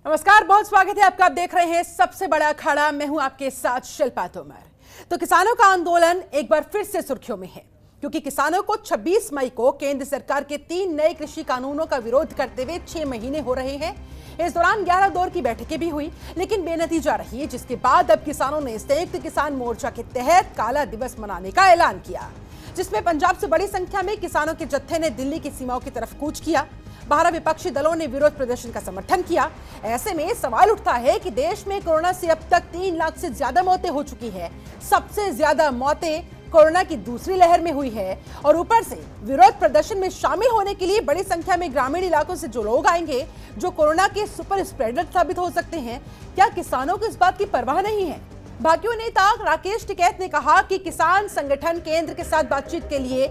नमस्कार, बहुत स्वागत है आपका। आप देख रहे हैं सबसे बड़ा अखाड़ा। मैं हूं आपके साथ शिल्पा तोमर। तो किसानों का आंदोलन एक बार फिर से सुर्खियों में है, क्योंकि किसानों को 26 मई को केंद्र सरकार के 3 नए कृषि कानूनों का विरोध करते हुए 6 महीने हो रहे हैं। इस दौरान 11 दौर की बैठकें भी हुई, लेकिन बेनतीजा रही, जिसके बाद अब किसानों ने संयुक्त किसान मोर्चा के तहत काला दिवस मनाने का ऐलान किया, जिसमें पंजाब से बड़ी संख्या में किसानों के जत्थे ने दिल्ली की सीमाओं की तरफ कूच किया। 12 विपक्षी दलों ने विरोध प्रदर्शन का समर्थन किया। ऐसे में सवाल उठता है कि देश में कोरोना से अब तक 3 लाख से ज्यादा मौतें हो चुकी है। सबसे ज्यादा मौतें कोरोना की दूसरी लहर में हुई है, और ऊपर से विरोध प्रदर्शन में शामिल होने के लिए बड़ी संख्या में ग्रामीण इलाकों से जो लोग आएंगे, जो कोरोना के सुपर स्प्रेडर साबित हो सकते हैं। क्या किसानों को इस बात की परवाह नहीं है? भाजपा नेता राकेश टिकैत ने कहा कि किसान संगठन केंद्र के साथ बातचीत के लिए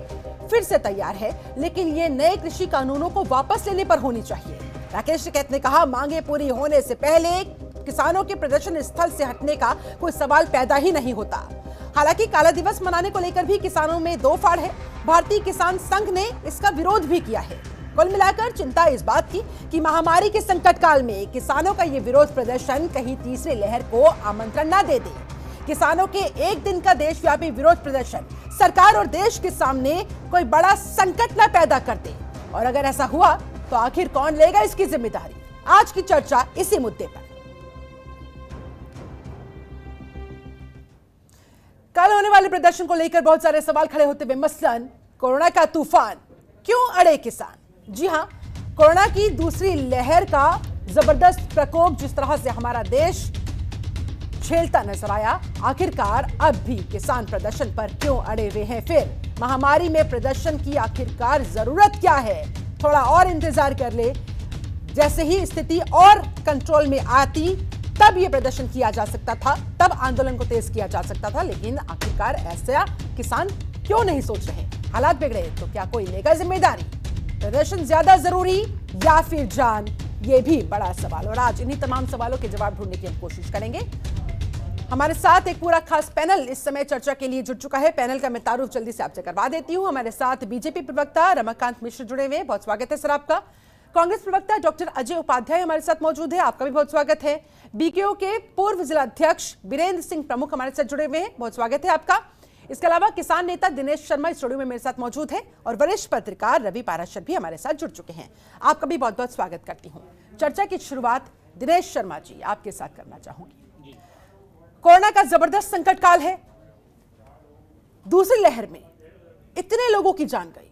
फिर से तैयार है, लेकिन ये नए कृषि कानूनों को वापस लेने पर होनी चाहिए। राकेश टिकैत ने कहा, मांगे पूरी होने से पहले किसानों के प्रदर्शन स्थल से हटने का कोई सवाल पैदा ही नहीं होता। हालांकि काला दिवस मनाने को लेकर भी किसानों में दो फाड़ है। भारतीय किसान संघ ने इसका विरोध भी किया है। कुल मिलाकर चिंता इस बात की कि महामारी के संकट काल में किसानों का ये विरोध प्रदर्शन कहीं तीसरी लहर को आमंत्रण न दे दे। किसानों के एक दिन का देशव्यापी विरोध प्रदर्शन सरकार और देश के सामने कोई बड़ा संकट न पैदा कर दे, और अगर ऐसा हुआ तो आखिर कौन लेगा इसकी जिम्मेदारी? आज की चर्चा इसी मुद्दे पर। कल होने वाले प्रदर्शन को लेकर बहुत सारे सवाल खड़े होते हुए, मसलन कोरोना का तूफान, क्यों अड़े किसान? जी हां, कोरोना की दूसरी लहर का जबरदस्त प्रकोप जिस तरह से हमारा देश झेलता नजर आया, आखिरकार अब भी किसान प्रदर्शन पर क्यों अड़े हुए हैं? फिर महामारी में प्रदर्शन की आखिरकार जरूरत क्या है? थोड़ा और इंतजार कर ले, जैसे ही स्थिति और कंट्रोल में आती तब ये प्रदर्शन किया जा सकता था, तब आंदोलन को तेज किया जा सकता था। लेकिन आखिरकार ऐसा किसान क्यों नहीं सोच रहे? हालात बिगड़े तो क्या कोई लेगा जिम्मेदारी? प्रदर्शन ज्यादा जरूरी या फिर जान? ये भी बड़ा सवाल, और आज इन्हीं तमाम सवालों के जवाब ढूंढने की हम कोशिश करेंगे। हमारे साथ एक पूरा खास पैनल इस समय चर्चा के लिए जुट चुका है। पैनल का मैं तारुफ जल्दी से आपसे करवा देती हूं। हमारे साथ बीजेपी प्रवक्ता रमाकांत मिश्र जुड़े हुए हैं, बहुत स्वागत है सर आपका। कांग्रेस प्रवक्ता डॉक्टर अजय उपाध्याय हमारे साथ मौजूद है, आपका भी बहुत स्वागत है। बीकेओ के पूर्व जिलाध्यक्ष वीरेंद्र सिंह प्रमुख हमारे साथ जुड़े हुए हैं, बहुत स्वागत है आपका। इसके अलावा किसान नेता दिनेश शर्मा स्टूडियो में मेरे साथ मौजूद है, और वरिष्ठ पत्रकार रवि पाराशर भी हमारे साथ जुड़ चुके हैं। आपका भी बहुत बहुत स्वागत करती हूँ। चर्चा की शुरुआत दिनेश शर्मा जी आपके साथ करना चाहूंगी। कोरोना का जबरदस्त संकट काल है, दूसरी लहर में इतने लोगों की जान गई,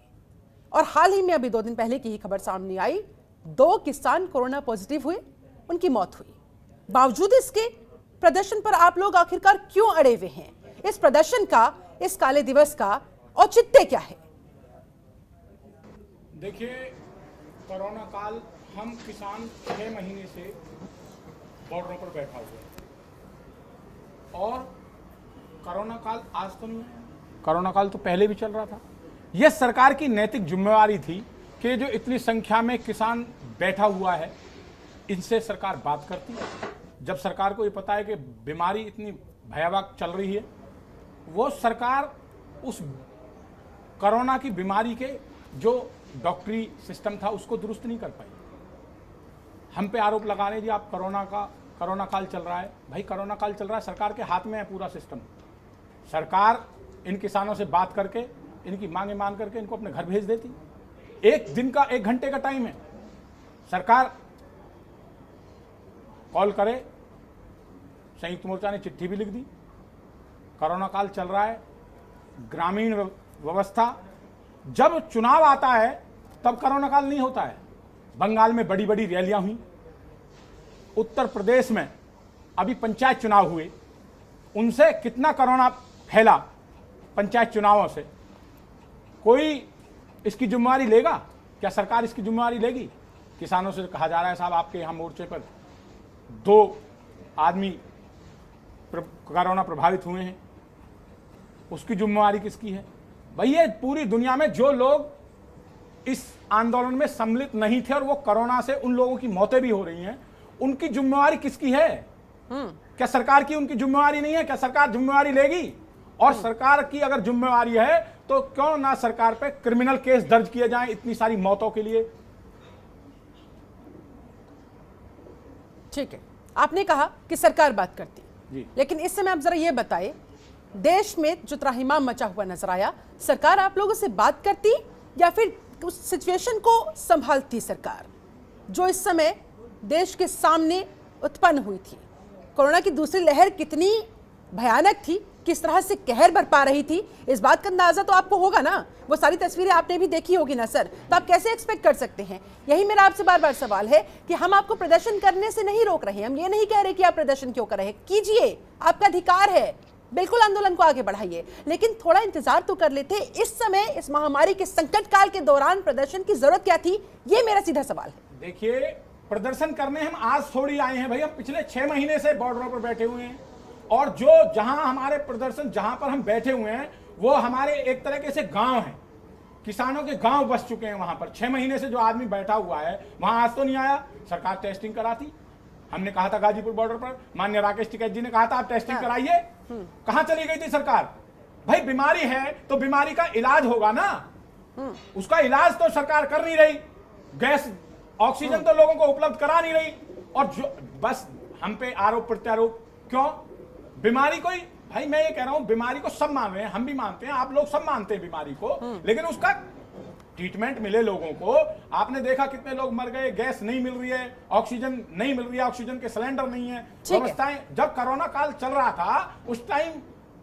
और हाल ही में अभी 2 दिन पहले की ही खबर सामने आई, 2 किसान कोरोना पॉजिटिव हुए, उनकी मौत हुई। बावजूद इसके प्रदर्शन पर आप लोग आखिरकार क्यों अड़े हुए हैं? इस प्रदर्शन का, इस काले दिवस का औचित्य क्या है? देखिए, कोरोना काल, हम किसान 6 महीने से बॉर्डरों पर बैठा हुआ है, और कोरोना काल आज तो नहीं है, कोरोना काल तो पहले भी चल रहा था। यह सरकार की नैतिक जिम्मेवारी थी कि जो इतनी संख्या में किसान बैठा हुआ है, इनसे सरकार बात करती है। जब सरकार को ये पता है कि बीमारी इतनी भयावह चल रही है, वो सरकार उस कोरोना की बीमारी के जो डॉक्टरी सिस्टम था उसको दुरुस्त नहीं कर पाई। हम पे आरोप लगाने जी आप कोरोना काल चल रहा है। भाई, कोरोना काल चल रहा है, सरकार के हाथ में है पूरा सिस्टम। सरकार इन किसानों से बात करके, इनकी मांगे मान करके इनको अपने घर भेज देती। 1 घंटे का टाइम है, सरकार कॉल करे। संयुक्त मोर्चा ने चिट्ठी भी लिख दी। कोरोना काल चल रहा है, ग्रामीण व्यवस्था, जब चुनाव आता है तब कोरोना काल नहीं होता है। बंगाल में बड़ी बड़ी रैलियां हुई, उत्तर प्रदेश में अभी पंचायत चुनाव हुए, उनसे कितना कोरोना फैला पंचायत चुनावों से। कोई इसकी जिम्मेवारी लेगा? क्या सरकार इसकी जिम्मेवारी लेगी? किसानों से कहा जा रहा है, साहब आपके यहाँ मोर्चे पर 2 आदमी कोरोना प्रभावित हुए हैं, उसकी जिम्मेवारी किसकी है? भाई, ये पूरी दुनिया में जो लोग इस आंदोलन में सम्मिलित नहीं थे और वो कोरोना से उन लोगों की मौतें भी हो रही हैं, उनकी जिम्मेवारी किसकी है? क्या सरकार की उनकी जिम्मेवारी नहीं है? क्या सरकार जिम्मेवारी लेगी? और सरकार की अगर जिम्मेवारी है तो क्यों ना सरकार पे क्रिमिनल केस दर्ज किए जाएं इतनी सारी मौतों के लिए? ठीक है, आपने कहा कि सरकार बात करती, जी। लेकिन इस समय आप जरा ये बताएं, देश में जो त्राहिमाम मचा हुआ नजर आया, सरकार आप लोगों से बात करती या फिर उस सिचुएशन को संभालती सरकार जो इस समय देश के सामने उत्पन्न हुई थी? कोरोना की दूसरी लहर कितनी भयानक थी, किस तरह से कहर बरपा रही थी, इस बात का अंदाजा तो आपको होगा ना। वो सारी तस्वीरें आपने भी देखी होगी ना सर, तो आप कैसे एक्सपेक्ट कर सकते हैं? यही मेरा आपसे बार बार सवाल है कि हम आपको प्रदर्शन करने से नहीं रोक रहे, हम ये नहीं कह रहे कि आप प्रदर्शन क्यों कर रहे हैं, कीजिए, आपका अधिकार है, बिल्कुल आंदोलन को आगे बढ़ाइए, लेकिन थोड़ा इंतजार तो कर लेते। इस समय इस महामारी के संकट काल के दौरान प्रदर्शन की जरूरत क्या थी, ये मेरा सीधा सवाल है। देखिए, प्रदर्शन करने हम आज थोड़ी आए हैं भाई, हम पिछले 6 महीने से बॉर्डरों पर बैठे हुए हैं, और जहां हमारे प्रदर्शन, जहां पर हम बैठे हुए हैं, वो हमारे एक तरीके से गांव हैं, किसानों के गांव बस चुके हैं। वहां पर 6 महीने से जो आदमी बैठा हुआ है वहां आज तो नहीं आया। सरकार टेस्टिंग कराती, हमने कहा था गाजीपुर बॉर्डर पर, माननीय राकेश टिकैत जी ने कहा था आप टेस्टिंग कराइए, कहां चली गई थी सरकार? भाई बीमारी है तो बीमारी का इलाज होगा ना, उसका इलाज तो सरकार कर नहीं रही, गैस ऑक्सीजन तो लोगों को उपलब्ध करा नहीं रही, और जो बस हम पे आरोप प्रत्यारोप क्यों? बीमारी कोई, भाई मैं ये कह रहा हूं, बीमारी को सब मान रहे हैं, हम भी मानते हैं, आप लोग सब मानते हैं बीमारी को, लेकिन उसका ट्रीटमेंट मिले लोगों को। आपने देखा कितने लोग मर गए, गैस नहीं मिल रही है, ऑक्सीजन नहीं मिल रही है, ऑक्सीजन के सिलेंडर नहीं है, व्यवस्थाएं। जब कोरोना काल चल रहा था उस टाइम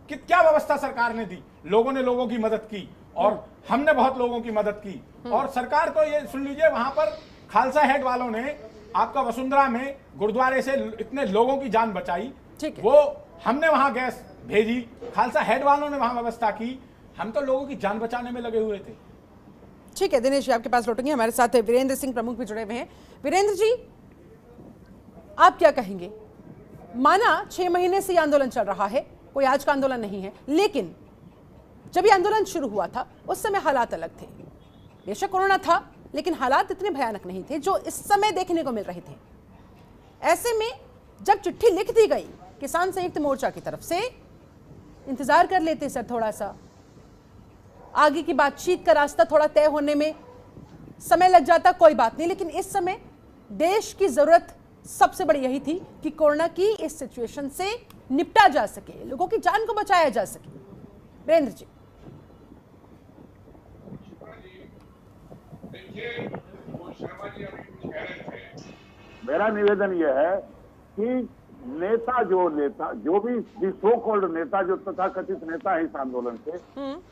क्या व्यवस्था सरकार ने दी? लोगों ने लोगों की मदद की, और हमने बहुत लोगों की मदद की, और सरकार को ये सुन लीजिए, वहां पर खालसा हेड वालों ने आपका वसुंधरा में गुरुद्वारे से इतने लोगों की जान बचाई, वो हमने वहां गैस भेजी, खालसा हेड वालों ने वहां व्यवस्था की, हम तो लोगों की जान बचाने में लगे हुए थे। ठीक है दिनेश जी, आपके पास लौटेंगे। हमारे साथ वीरेंद्र सिंह प्रमुख भी जुड़े हुए हैं। वीरेंद्र जी, आप क्या कहेंगे? माना 6 महीने से ये आंदोलन चल रहा है, कोई आज का आंदोलन नहीं है, लेकिन जब ये आंदोलन शुरू हुआ था उस समय हालात अलग थे। बेशक कोरोना था, लेकिन हालात इतने भयानक नहीं थे जो इस समय देखने को मिल रहे थे। ऐसे में जब चिट्ठी लिख दी गई किसान संयुक्त मोर्चा की तरफ से, इंतजार कर लेते सर, थोड़ा सा आगे की बातचीत का रास्ता थोड़ा तय होने में समय लग जाता, कोई बात नहीं, लेकिन इस समय देश की जरूरत सबसे बड़ी यही थी कि कोरोना की इस सिचुएशन से निपटा जा सके, लोगों की जान को बचाया जा सके। वीरेंद्र जी, मेरा निवेदन यह है कि नेता जो भी सो कॉल्ड नेता, जो तथाकथित नेता है इस आंदोलन के,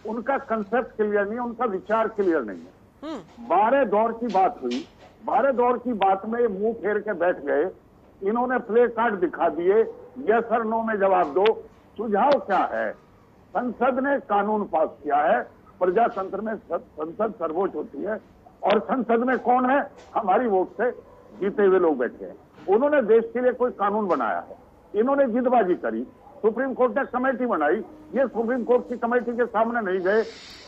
उनका कंसेप्ट क्लियर नहीं है, उनका विचार क्लियर नहीं है। 12 दौर की बात हुई, 12 दौर की बात में मुंह फेर के बैठ गए, इन्होंने प्ले कार्ड दिखा दिए, यस और नो में जवाब दो। सुझाव क्या है? संसद ने कानून पास किया है, प्रजातंत्र में संसद सर्वोच्च होती है, और संसद में कौन है? हमारी वोट से जीते हुए लोग बैठे हैं। उन्होंने देश के लिए कोई कानून बनाया है, इन्होंने जिदबाजी करी, सुप्रीम कोर्ट ने कमेटी बनाई, ये सुप्रीम कोर्ट की कमेटी के सामने नहीं गए।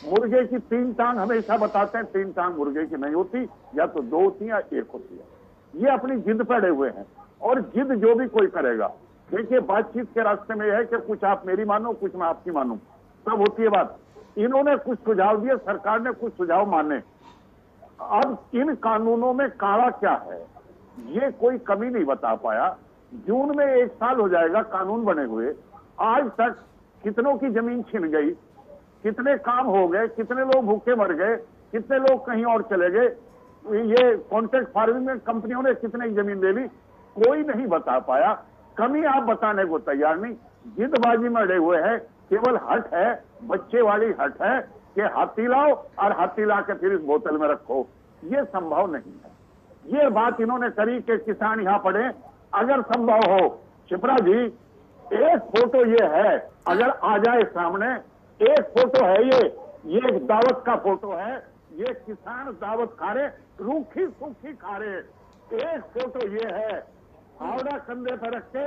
मुर्गे की 3 टांग हमेशा बताते हैं, 3 टांग मुर्गे की नहीं होती, या तो 2 होती है या 1 होती है। ये अपनी जिद पे अड़े हुए हैं, और जिद जो भी कोई करेगा, देखिए बातचीत के रास्ते में यह है कि कुछ आप मेरी मानो, कुछ मैं आपकी मानूं, तब होती है बात। इन्होंने कुछ सुझाव दिए, सरकार ने कुछ सुझाव माने। अब इन कानूनों में काला क्या है, ये कोई कमी नहीं बता पाया। जून में 1 साल हो जाएगा कानून बने हुए, आज तक कितनों की जमीन छिन गई, कितने काम हो गए, कितने लोग भूखे मर गए, कितने लोग कहीं और चले गए, ये कॉन्ट्रैक्ट फार्मिंग में कंपनियों ने कितने की जमीन ले ली, कोई नहीं बता पाया। कमी आप बताने को तैयार नहीं, जिदबाजी में अड़े हुए हैं। केवल हट है, बच्चे वाली हट है कि हाथी लाओ और हाथी ला के फिर इस बोतल में रखो, ये संभव नहीं है। ये बात इन्होंने करी कि किसान यहां पड़े, अगर संभव हो शिप्रा जी, एक फोटो ये है, अगर आ जाए सामने, एक फोटो है ये एक दावत का फोटो है, ये किसान दावत खा रहे, रूखी सूखी खा रहे। एक फोटो ये है, फावड़ा कंधे पर रख के,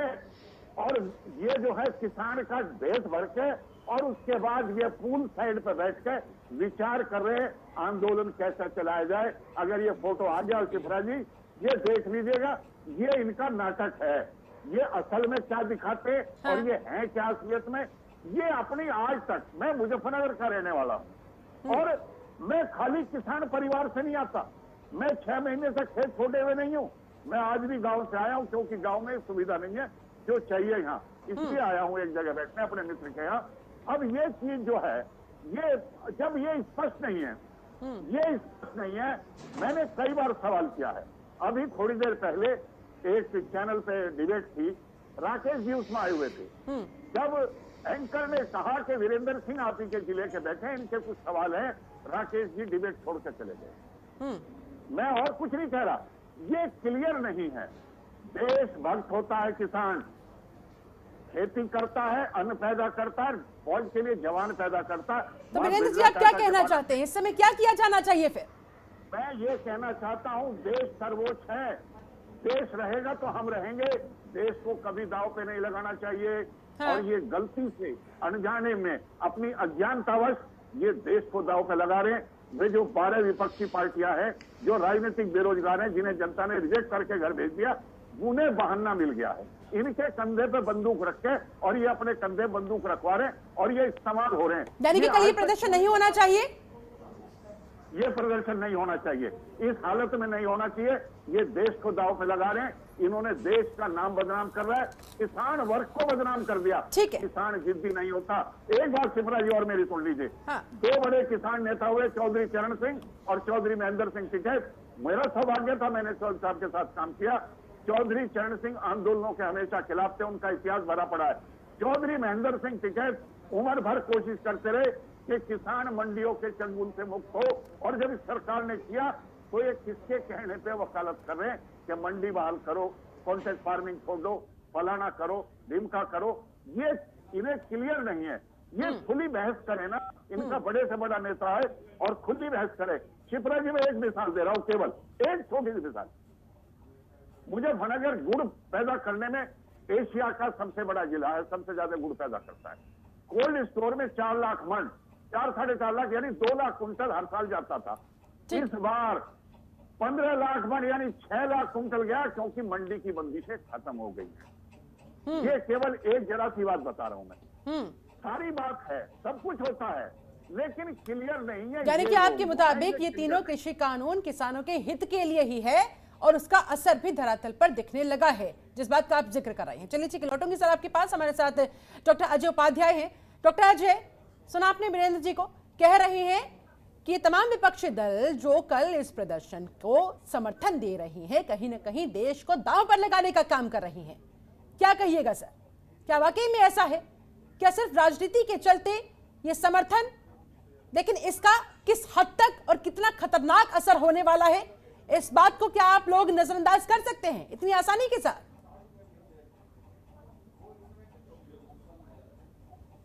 और ये जो है किसान का भेष भर के, और उसके बाद ये पूल साइड पर बैठ के विचार कर रहे आंदोलन कैसे चलाया जाए। अगर ये फोटो आ गया शिप्रा जी, ये देख लीजिएगा, ये इनका नाटक है, ये असल में क्या दिखाते और ये है क्या असलियत में। ये अपनी, आज तक मैं मुजफ्फरनगर का रहने वाला हूं, और मैं खाली किसान परिवार से नहीं आता, मैं 6 महीने से खेत छोड़े हुए नहीं हूं, मैं आज भी गांव से आया हूं, क्योंकि गांव में सुविधा नहीं है जो चाहिए यहाँ, इसलिए आया हूं एक जगह बैठने अपने मित्र के यहाँ। अब ये चीज जो है, ये जब ये स्पष्ट नहीं है, ये स्पष्ट नहीं है, मैंने कई बार सवाल किया है। अभी थोड़ी देर पहले एक चैनल पे डिबेट थी, राकेश जी उसमें आए हुए थे। जब एंकर ने कहा कि वीरेंद्र सिंह आप ही के जिले के बैठे, इनके कुछ सवाल हैं, राकेश जी डिबेट छोड़कर चले गए। मैं और कुछ नहीं कह रहा, ये क्लियर नहीं है। देशभक्त होता है किसान, खेती करता है, अन्न पैदा करता है, फौज के लिए जवान पैदा करता है। तो वीरेंद्र जी, आप क्या कहना चाहते हैं, इस समय क्या किया जाना चाहिए फिर? मैं ये कहना चाहता हूं, देश सर्वोच्च है, देश रहेगा तो हम रहेंगे। देश को कभी दांव पे नहीं लगाना चाहिए। हाँ। और ये गलती से अनजाने में अपनी अज्ञानतावश ये देश को दांव पे लगा रहे हैं। वे जो 12 विपक्षी पार्टियां हैं, जो राजनीतिक बेरोजगार हैं, जिन्हें जनता ने रिजेक्ट करके घर भेज दिया, उन्हें बहाना मिल गया है। इनके कंधे पे बंदूक रखे और ये अपने कंधे बंदूक रखवा रहे हैं और ये इस्तेमाल हो रहे हैं। यानी कि कल ये प्रदर्शन नहीं होना चाहिए, ये प्रदर्शन नहीं होना चाहिए, इस हालत में नहीं होना चाहिए। ये देश को दांव पे लगा रहे हैं, इन्होंने देश का नाम बदनाम कर रहा है, किसान वर्ग को बदनाम कर दिया। ठीक है, किसान जिद्दी नहीं होता। एक बात शिप्रा जी और मेरी सुन लीजिए। हाँ। 2 बड़े किसान नेता हुए, चौधरी चरण सिंह और चौधरी महेंद्र सिंह टिकैत। मेरा सौभाग्य था, मैंने चौधरी साहब के साथ काम किया। चौधरी चरण सिंह आंदोलनों के हमेशा खिलाफ थे, उनका इतिहास भरा पड़ा है। चौधरी महेंद्र सिंह टिकैत उम्र भर कोशिश करते रहे कि किसान मंडियों के चंगुल से मुक्त हो, और जब इस सरकार ने किया तो ये किसके कहने पे वकालत कर रहे हैं कि मंडी बहाल करो, कॉन्ट्रैक्ट फार्मिंग छोड़ दो, फलाना करो, ढिमका करो। ये इन्हें क्लियर नहीं है। ये खुली बहस करे ना, इनका बड़े से बड़ा नेता है और खुली बहस करे। शिप्रा जी, मैं एक मिसाल दे रहा हूं, केवल एक छोटी सी मिसाल। मुजफ्फरनगर गुड़ पैदा करने में एशिया का सबसे बड़ा जिला है, सबसे ज्यादा गुड़ पैदा करता है। कोल्ड स्टोर में 4 लाख मन, 4 साढ़े 4 लाख यानी 2 लाख कुंटल हर साल जाता था। इस बार 15 लाख मन यानी 6 लाख कुंटल गया, क्योंकि मंडी की बंदिशें खत्म हो गई है। ये केवल एक जरा सी बात बता रहा हूं मैं। सारी बात है, सब कुछ होता है, लेकिन क्लियर नहीं है। यानी कि आपके मुताबिक ये तीनों कृषि कानून किसानों के हित के लिए ही है और उसका असर भी धरातल पर दिखने लगा है, जिस बात का आप जिक्र कर रहे हैं। चलिए ठीक है, लौटूंगी सर आपके पास। हमारे साथ डॉक्टर अजय उपाध्याय हैं। डॉक्टर अजय, सुना आपने वीरेंद्र जी को, कह रहे हैं कि ये तमाम विपक्षी दल जो कल इस प्रदर्शन को समर्थन दे रही हैं, कहीं ना कहीं देश को दांव पर लगाने का काम कर रही हैं। क्या कहिएगा सर, क्या वाकई में ऐसा है? क्या सिर्फ राजनीति के चलते ये समर्थन, लेकिन इसका किस हद तक और कितना खतरनाक असर होने वाला है, इस बात को क्या आप लोग नजरअंदाज कर सकते हैं इतनी आसानी के साथ?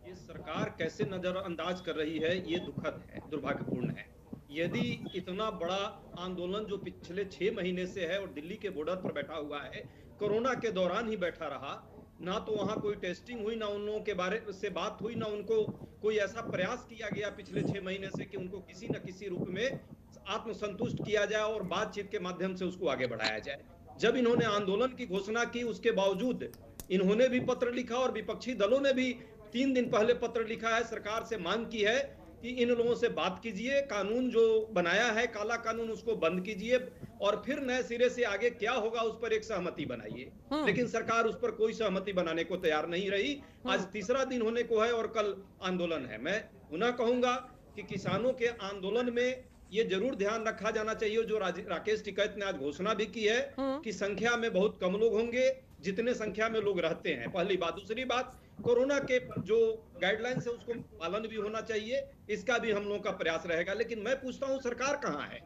ये सरकार कैसे नजरअंदाज कर रही है, ये दुखद है, दुर्भाग्यपूर्ण है। यदि इतना बड़ा आंदोलन जो पिछले 6 महीने से है और दिल्ली के बॉर्डर पर बैठा हुआ है, कोरोना के दौरान ही बैठा रहा, ना तो वहां कोई टेस्टिंग हुई, ना उन लोगों के बारे से बात हुई, ना उनको कोई ऐसा प्रयास किया गया पिछले 6 महीने से कि उनको किसी न किसी रूप में आत्मसंतुष्ट किया जाए और बातचीत के माध्यम से उसको आगे बढ़ाया जाए। जब इन्होंने आंदोलन की घोषणा की, उसके बावजूद इन्होंने भी पत्र लिखा और विपक्षी दलों ने भी 3 दिन पहले पत्र लिखा है, सरकार से मांग की है कि इन लोगों से बात कीजिए, कानून जो बनाया है काला कानून उसको बंद कीजिए और फिर नए सिरे से आगे क्या होगा उस पर एक सहमति बनाइए। लेकिन सरकार उस पर कोई सहमति बनाने को तैयार नहीं रही। आज तीसरा दिन होने को है और कल आंदोलन है। मैं पुनः कहूंगा कि किसानों के आंदोलन में ये जरूर ध्यान रखा जाना चाहिए, जो राकेश टिकैत ने आज घोषणा भी की है कि संख्या में बहुत कम लोग होंगे जितने संख्या में लोग रहते हैं। पहली बात। दूसरी बात, कोरोना के जो गाइडलाइंस है उसको पालन भी होना चाहिए, इसका भी हम लोगों का प्रयास रहेगा। लेकिन मैं पूछता हूं, सरकार कहां है?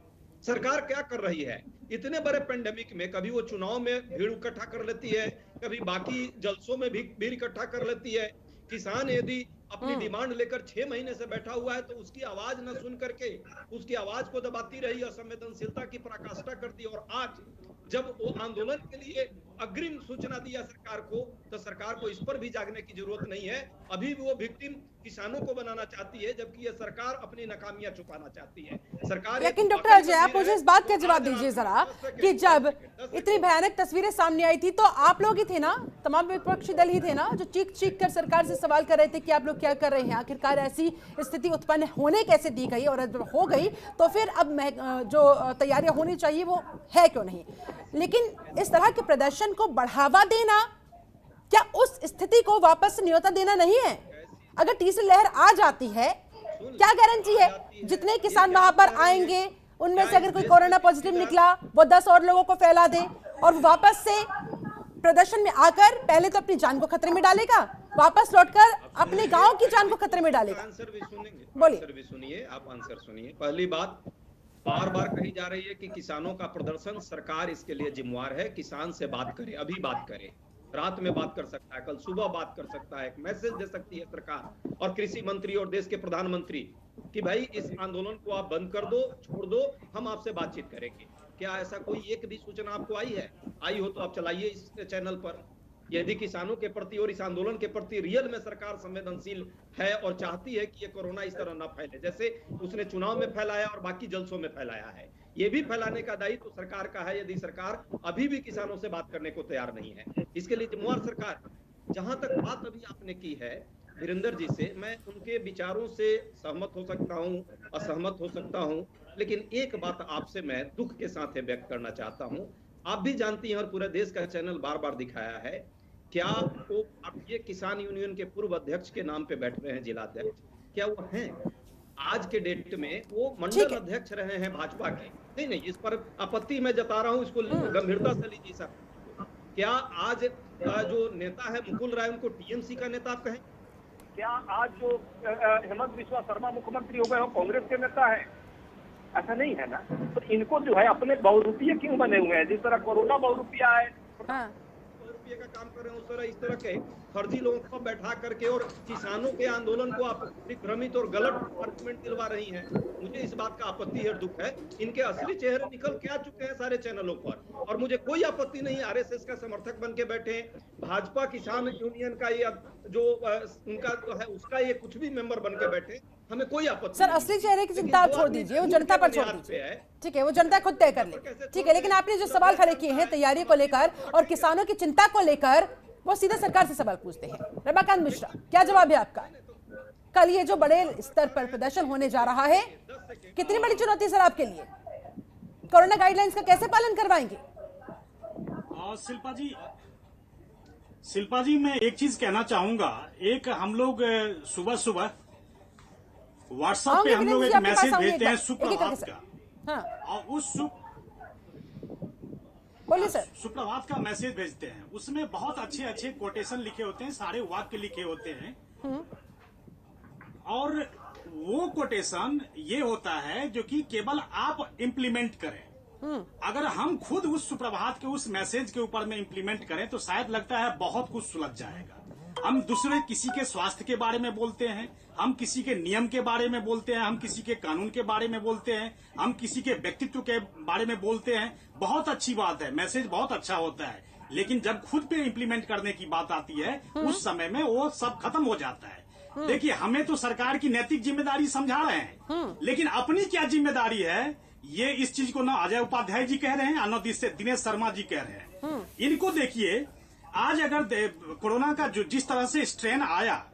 सरकार क्या कर रही है? इतने बड़े पेंडेमिक में कभी वो चुनाव में भीड़ इकट्ठा कर लेती है, कभी बाकी जलसों में भी भीड़ इकट्ठा कर लेती है। किसान यदि अपनी डिमांड लेकर 6 महीने से बैठा हुआ है तो उसकी आवाज न सुन करके उसकी आवाज को दबाती रही, असंवेदनशीलता की पराकाष्ठा कर दी। और आज जब वो आंदोलन के लिए अग्रिम सूचना दिया सरकार को, तो सरकार को इस पर भी जागने की जरूरत नहीं है। अभी भी वो विक्टिम किसानों को बनाना चाहती है, जबकि ये सरकार अपनी नाकामियां छुपाना चाहती है। सरकार। लेकिन डॉक्टर अजय, आप मुझे इस बात का जवाब दीजिए जरा कि जब इतनी भयानक तस्वीरें सामने आई थी तो आप लोग ही थे ना, तमाम विपक्षी दल ही थे ना, जो चीख चीख कर सरकार से सवाल कर रहे थे कि आप लोग लोग क्या कर रहे हैं, आखिरकार ऐसी स्थिति उत्पन्न होने कैसे दी गई, और जब हो गई तो फिर अब जो तैयारियां होनी चाहिए वो है क्यों नहीं। लेकिन इस तरह के प्रदर्शन को बढ़ावा देना क्या उस स्थिति को वापस न्योता देना नहीं है? अगर तीसरी लहर आ जाती है, क्या गारंटी है जितने किसान वहां पर आएंगे उनमें से अगर कोई कोरोना पॉजिटिव निकला वो 10 और लोगों को फैला दे और वापस से प्रदर्शन में आकर पहले तो अपनी जान को खतरे में डालेगा, वापस लौटकर अपने गांव की जान को खतरे में डालेगा। आंसर भी सुनेंगे, बोलिए। आंसर भी सुनिए, आप आंसर सुनिए। पहली बात, बार बार कही जा रही है कि किसानों का प्रदर्शन, सरकार इसके लिए जिम्मेवार है। किसान से बात करे, अभी बात करे, रात में बात कर सकता है, कल सुबह बात कर सकता है, एक मैसेज दे सकती है सरकार और कृषि मंत्री और देश के प्रधानमंत्री कि भाई इस आंदोलन को आप बंद कर दो, छोड़ दो, हम आपसे बातचीत करेंगे। क्या ऐसा कोई एक भी सूचना आपको आई है? आई हो तो आप चलाइए इस चैनल पर। यदि किसानों के प्रति और इस आंदोलन के प्रति रियल में सरकार संवेदनशील है और चाहती है कि ये कोरोना इस तरह ना फैले जैसे उसने चुनाव में फैलाया और बाकी जलसों में फैलाया है, ये भी फैलाने का दायित्व तो सरकार का है। यदि सरकार अभी भी किसानों से बात करने को तैयार नहीं है, इसके लिए जिम्मेवार सरकार। जहां तक बात अभी आपने की है वीरेंद्र जी से, मैं उनके विचारों से सहमत हो सकता हूं, असहमत हो सकता हूं, लेकिन एक बात आपसे मैं दुख के साथ व्यक्त करना चाहता हूं। आप भी जानती हैं और पूरे देश का चैनल बार बार दिखाया है, क्या वो भारतीय किसान यूनियन के पूर्व अध्यक्ष के नाम पे बैठ रहे हैं, जिलाध्यक्ष, क्या वो हैं? आज के डेट में वो मंडल अध्यक्ष रहे हैं भाजपा के। नहीं, इस पर आपत्ति मैं जता रहा हूं, इसको गंभीरता से लीजिए सर। क्या आज जो नेता है मुकुल राय, उनको टीएमसी का नेता आप कहें? क्या आज जो हेमंत बिस्वा शर्मा मुख्यमंत्री हो गए, वो कांग्रेस के नेता है? ऐसा नहीं है ना। तो इनको जो है अपने बहुरूपीय क्यों बने हुए हैं? जिस तरह कोरोना बहुरूपिया है, का काम कर रहे हैं, उस तरह इस तरह के फर्जी लोगों को बैठा करके और किसानों के आंदोलन को आप भ्रमित और गलत आर्गुमेंट दिलवा रही हैं। मुझे इस बात का आपत्ति है, दुख है। इनके असली चेहरे निकल के आ चुके हैं सारे चैनलों पर, और मुझे कोई आपत्ति नहीं आरएसएस का समर्थक बन के बैठे, भाजपा किसान यूनियन का ये जो उनका है उसका ये कुछ भी मेंबर बन के बैठे, हमें कोई आपत्ति सर। असली चेहरे की चिंता आप छोड़ दीजिए, वो जनता पर छोड़ दीजिए, ठीक है, वो जनता खुद तय कर ले, ठीक है। लेकिन आपने जो सवाल खड़े किए हैं तैयारी को लेकर और किसानों की चिंता को लेकर, वो सीधा सरकार से सवाल पूछते हैं। रमाकांत मिश्रा, क्या जवाब है आपका? कल ये जो बड़े स्तर पर प्रदर्शन होने जा रहा है, कितनी बड़ी चुनौती सर आपके लिए? कोरोना गाइडलाइंस का कैसे पालन करवाएंगे? शिल्पा जी, मैं एक चीज कहना चाहूंगा। एक हम लोग सुबह सुबह व्हाट्सएप पे हम लोग एक मैसेज भेजते हैं सुप्रभात का, हाँ, और उस बोलिए सर। सुप्रभात का मैसेज भेजते हैं, उसमें बहुत अच्छे अच्छे कोटेशन लिखे होते हैं, सारे वाक्य लिखे होते हैं, और वो कोटेशन ये होता है जो कि केवल आप इम्प्लीमेंट करें। अगर हम खुद उस सुप्रभात के उस मैसेज के ऊपर में इम्प्लीमेंट करें तो शायद लगता है बहुत कुछ सुलझ जाएगा। हम दूसरे किसी के स्वास्थ्य के बारे में बोलते हैं, हम किसी के नियम के बारे में बोलते हैं, हम किसी के कानून के बारे में बोलते हैं, हम किसी के व्यक्तित्व के बारे में बोलते हैं। बहुत अच्छी बात है, मैसेज बहुत अच्छा होता है, लेकिन जब खुद पे इम्प्लीमेंट करने की बात आती है उस समय में वो सब खत्म हो जाता है। देखिए, हमें तो सरकार की नैतिक जिम्मेदारी समझा रहे हैं, लेकिन अपनी क्या जिम्मेदारी है ये इस चीज को ना अजय उपाध्याय जी कह रहे हैं, न दिनेश शर्मा जी कह रहे हैं। इनको देखिए, आज अगर कोरोना का जो जिस तरह से स्ट्रेन आया,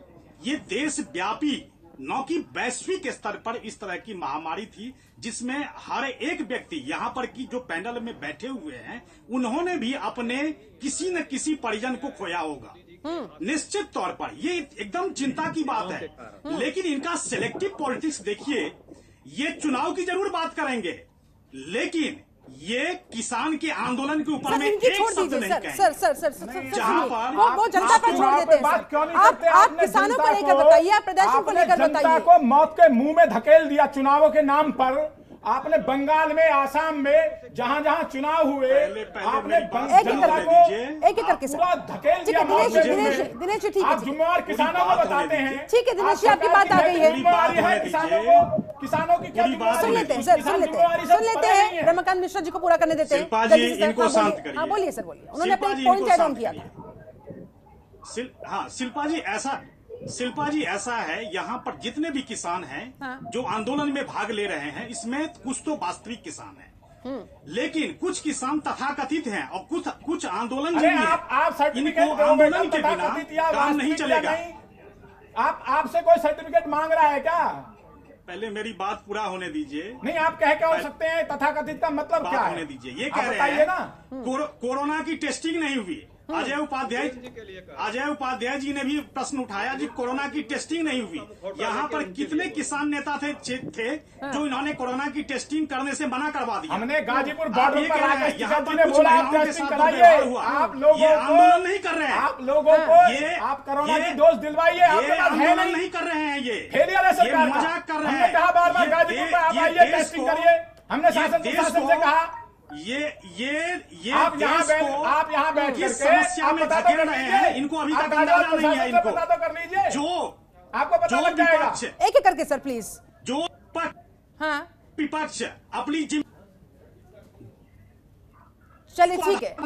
ये देश व्यापी न कि वैश्विक स्तर पर इस तरह की महामारी थी, जिसमें हर एक व्यक्ति यहाँ पर की जो पैनल में बैठे हुए हैं उन्होंने भी अपने किसी न किसी परिजन को खोया होगा। निश्चित तौर पर ये एकदम चिंता की बात है, लेकिन इनका सिलेक्टिव पॉलिटिक्स देखिए। ये चुनाव की जरूर बात करेंगे, लेकिन ये किसान के आंदोलन के ऊपर में एक शब्द नहीं कहेंगे। सर, जहां पर वो जनता पर छोड़ देते हैं। आप किसानों को लेकर बताइए, आप प्रदर्शन को लेकर बताइए। जनता को मौत के मुंह में धकेल दिया चुनावों के नाम पर। आपने बंगाल में, आसाम में, जहां जहां चुनाव हुए, आपने जनता को एक करके पूरा धकेल दिया। दिनेश जी, ठीक है, आप जिम्मेवार किसानों को बताते हैं। ठीक है दिनेश जी, आपकी बात आ गई है। किसानों की क्या सुन लेते हैं सर, सुन लेते हैं। रमाकांत मिश्रा जी को पूरा करने देते हैं। इनको शांत करिए। हाँ, बोलिए सर, बोलिए। उन्होंने अपना पॉइंट ऐड ऑन किया था। हाँ, शिल्पा जी ऐसा है, यहाँ पर जितने भी किसान हैं, हाँ, जो आंदोलन में भाग ले रहे हैं, इसमें कुछ तो वास्तविक किसान हैं, लेकिन कुछ किसान तथाकथित हैं और कुछ आंदोलन इनको आंदोलन के बिना काम नहीं चलेगा। आपसे कोई सर्टिफिकेट मांग रहा है क्या? पहले मेरी बात पूरा होने दीजिए। नहीं, आप कह क्या हो सकते हैं? तथाकथित का मतलब क्या है? होने दीजिए। ये कह रहे हैं ना कोरोना की टेस्टिंग नहीं हुई। अजय उपाध्याय जी ने भी प्रश्न उठाया जी, कोरोना की टेस्टिंग नहीं हुई। यहाँ पर कितने किसान नेता थे जो इन्होंने कोरोना की टेस्टिंग करने से मना करवा दिया। हमने गाजीपुर बॉर्डर पर यहाँ पर ने बोला आप टेस्टिंग कराइए। आप लोगों को आंदोलन नहीं कर रहे हैं। आप लोगों को आप कोरोना की डोज दिलवाइए। आपके पास है नहीं कर रहे हैं। ये फेलियर है सरकार का। मजाक कर रहे हैं। हमने कहा बार-बार गाजीपुर में आप आइए, टेस्टिंग करिए। हमने शासन से कहा ये आप यहाँ बैठ किस समस्या में धकेल रहे हैं, इनको अभी तक अंदाजा नहीं है। इनको पता तो कर लीजिए, जो आपको पता लग जाएगा। एक एक करके सर प्लीज। जो हाँ विपक्ष अपनी चलिए ठीक है।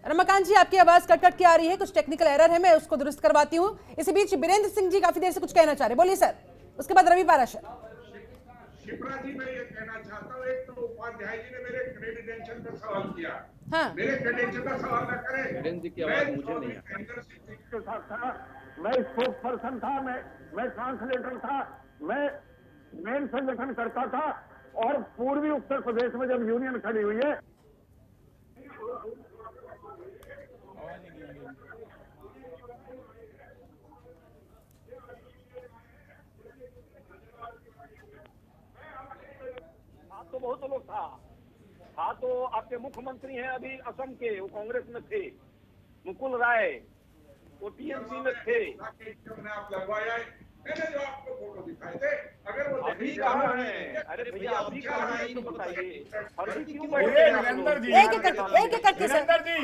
रमाकांत जी, आपकी आवाज कट कट के आ रही है, कुछ टेक्निकल एरर है, मैं उसको दुरुस्त करवाती हूँ। इसी बीच बीरेंद्र सिंह जी काफी देर से कुछ कहना चाह रहे, बोलिए सर। उसके बाद रवि पाराशर। शिप्रा जी, मैं ये कहना चाहता हूँ, एक तो उपाध्याय जी ने मेरे क्रेडिडेंशियल का सवाल किया। हाँ। मेरे क्रेडेंशियल का सवाल न करें। बीरेंद्र जी की आवाज मुझे नहीं के साथ था, मैं स्पोक्स पर्सन था, मैं ट्रांसलेटर था, मैं मेन संगठन करता था। और पूर्वी उत्तर प्रदेश में जब यूनियन खड़ी हुई है, तो बहुत लोग था। हाँ, तो आपके मुख्यमंत्री हैं अभी असम के, वो कांग्रेस में थे, मुकुल राय, वो टीएमसी में थे। आप लगवाया है, मैंने जो आपको फोटो दिखाए थे, अगर वो अभी कहाँ हैं? अरे भैया अभी कहाँ हैं, तो बताइए। नरेंद्र जी, एक एक करके सर। नरेंद्र जी,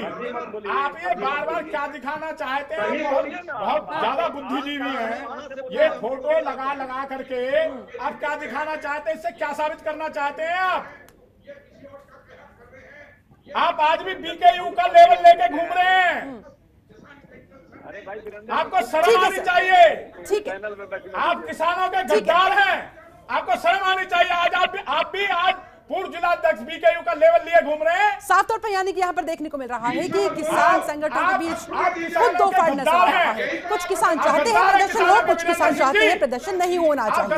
आप ये बार बार क्या दिखाना चाहते हैं? बहुत ज्यादा बुद्धिजीवी हैं। ये फोटो लगा करके आप क्या दिखाना चाहते हैं? इससे क्या साबित करना चाहते हैं आप आज भी बीकेयू का लेवल लेके घूम रहे हैं। अरे भाई, आपको शर्म आनी चाहिए। ठीक है, आप किसानों के गद्दार हैं, आपको शर्म आनी चाहिए। आज आप भी आज पूर्व जिलाध्यक्ष बीकेयू का लेवल लिए घूम रहे हैं। साफ तौर पर यानी कि यहाँ पर देखने को मिल रहा है कि किसान संगठनों के बीच खुद दो फाड़ नजर आ रहा है। कुछ किसान चाहते हैं प्रदर्शन हो, कुछ किसान चाहते हैं प्रदर्शन नहीं होना चाहिए।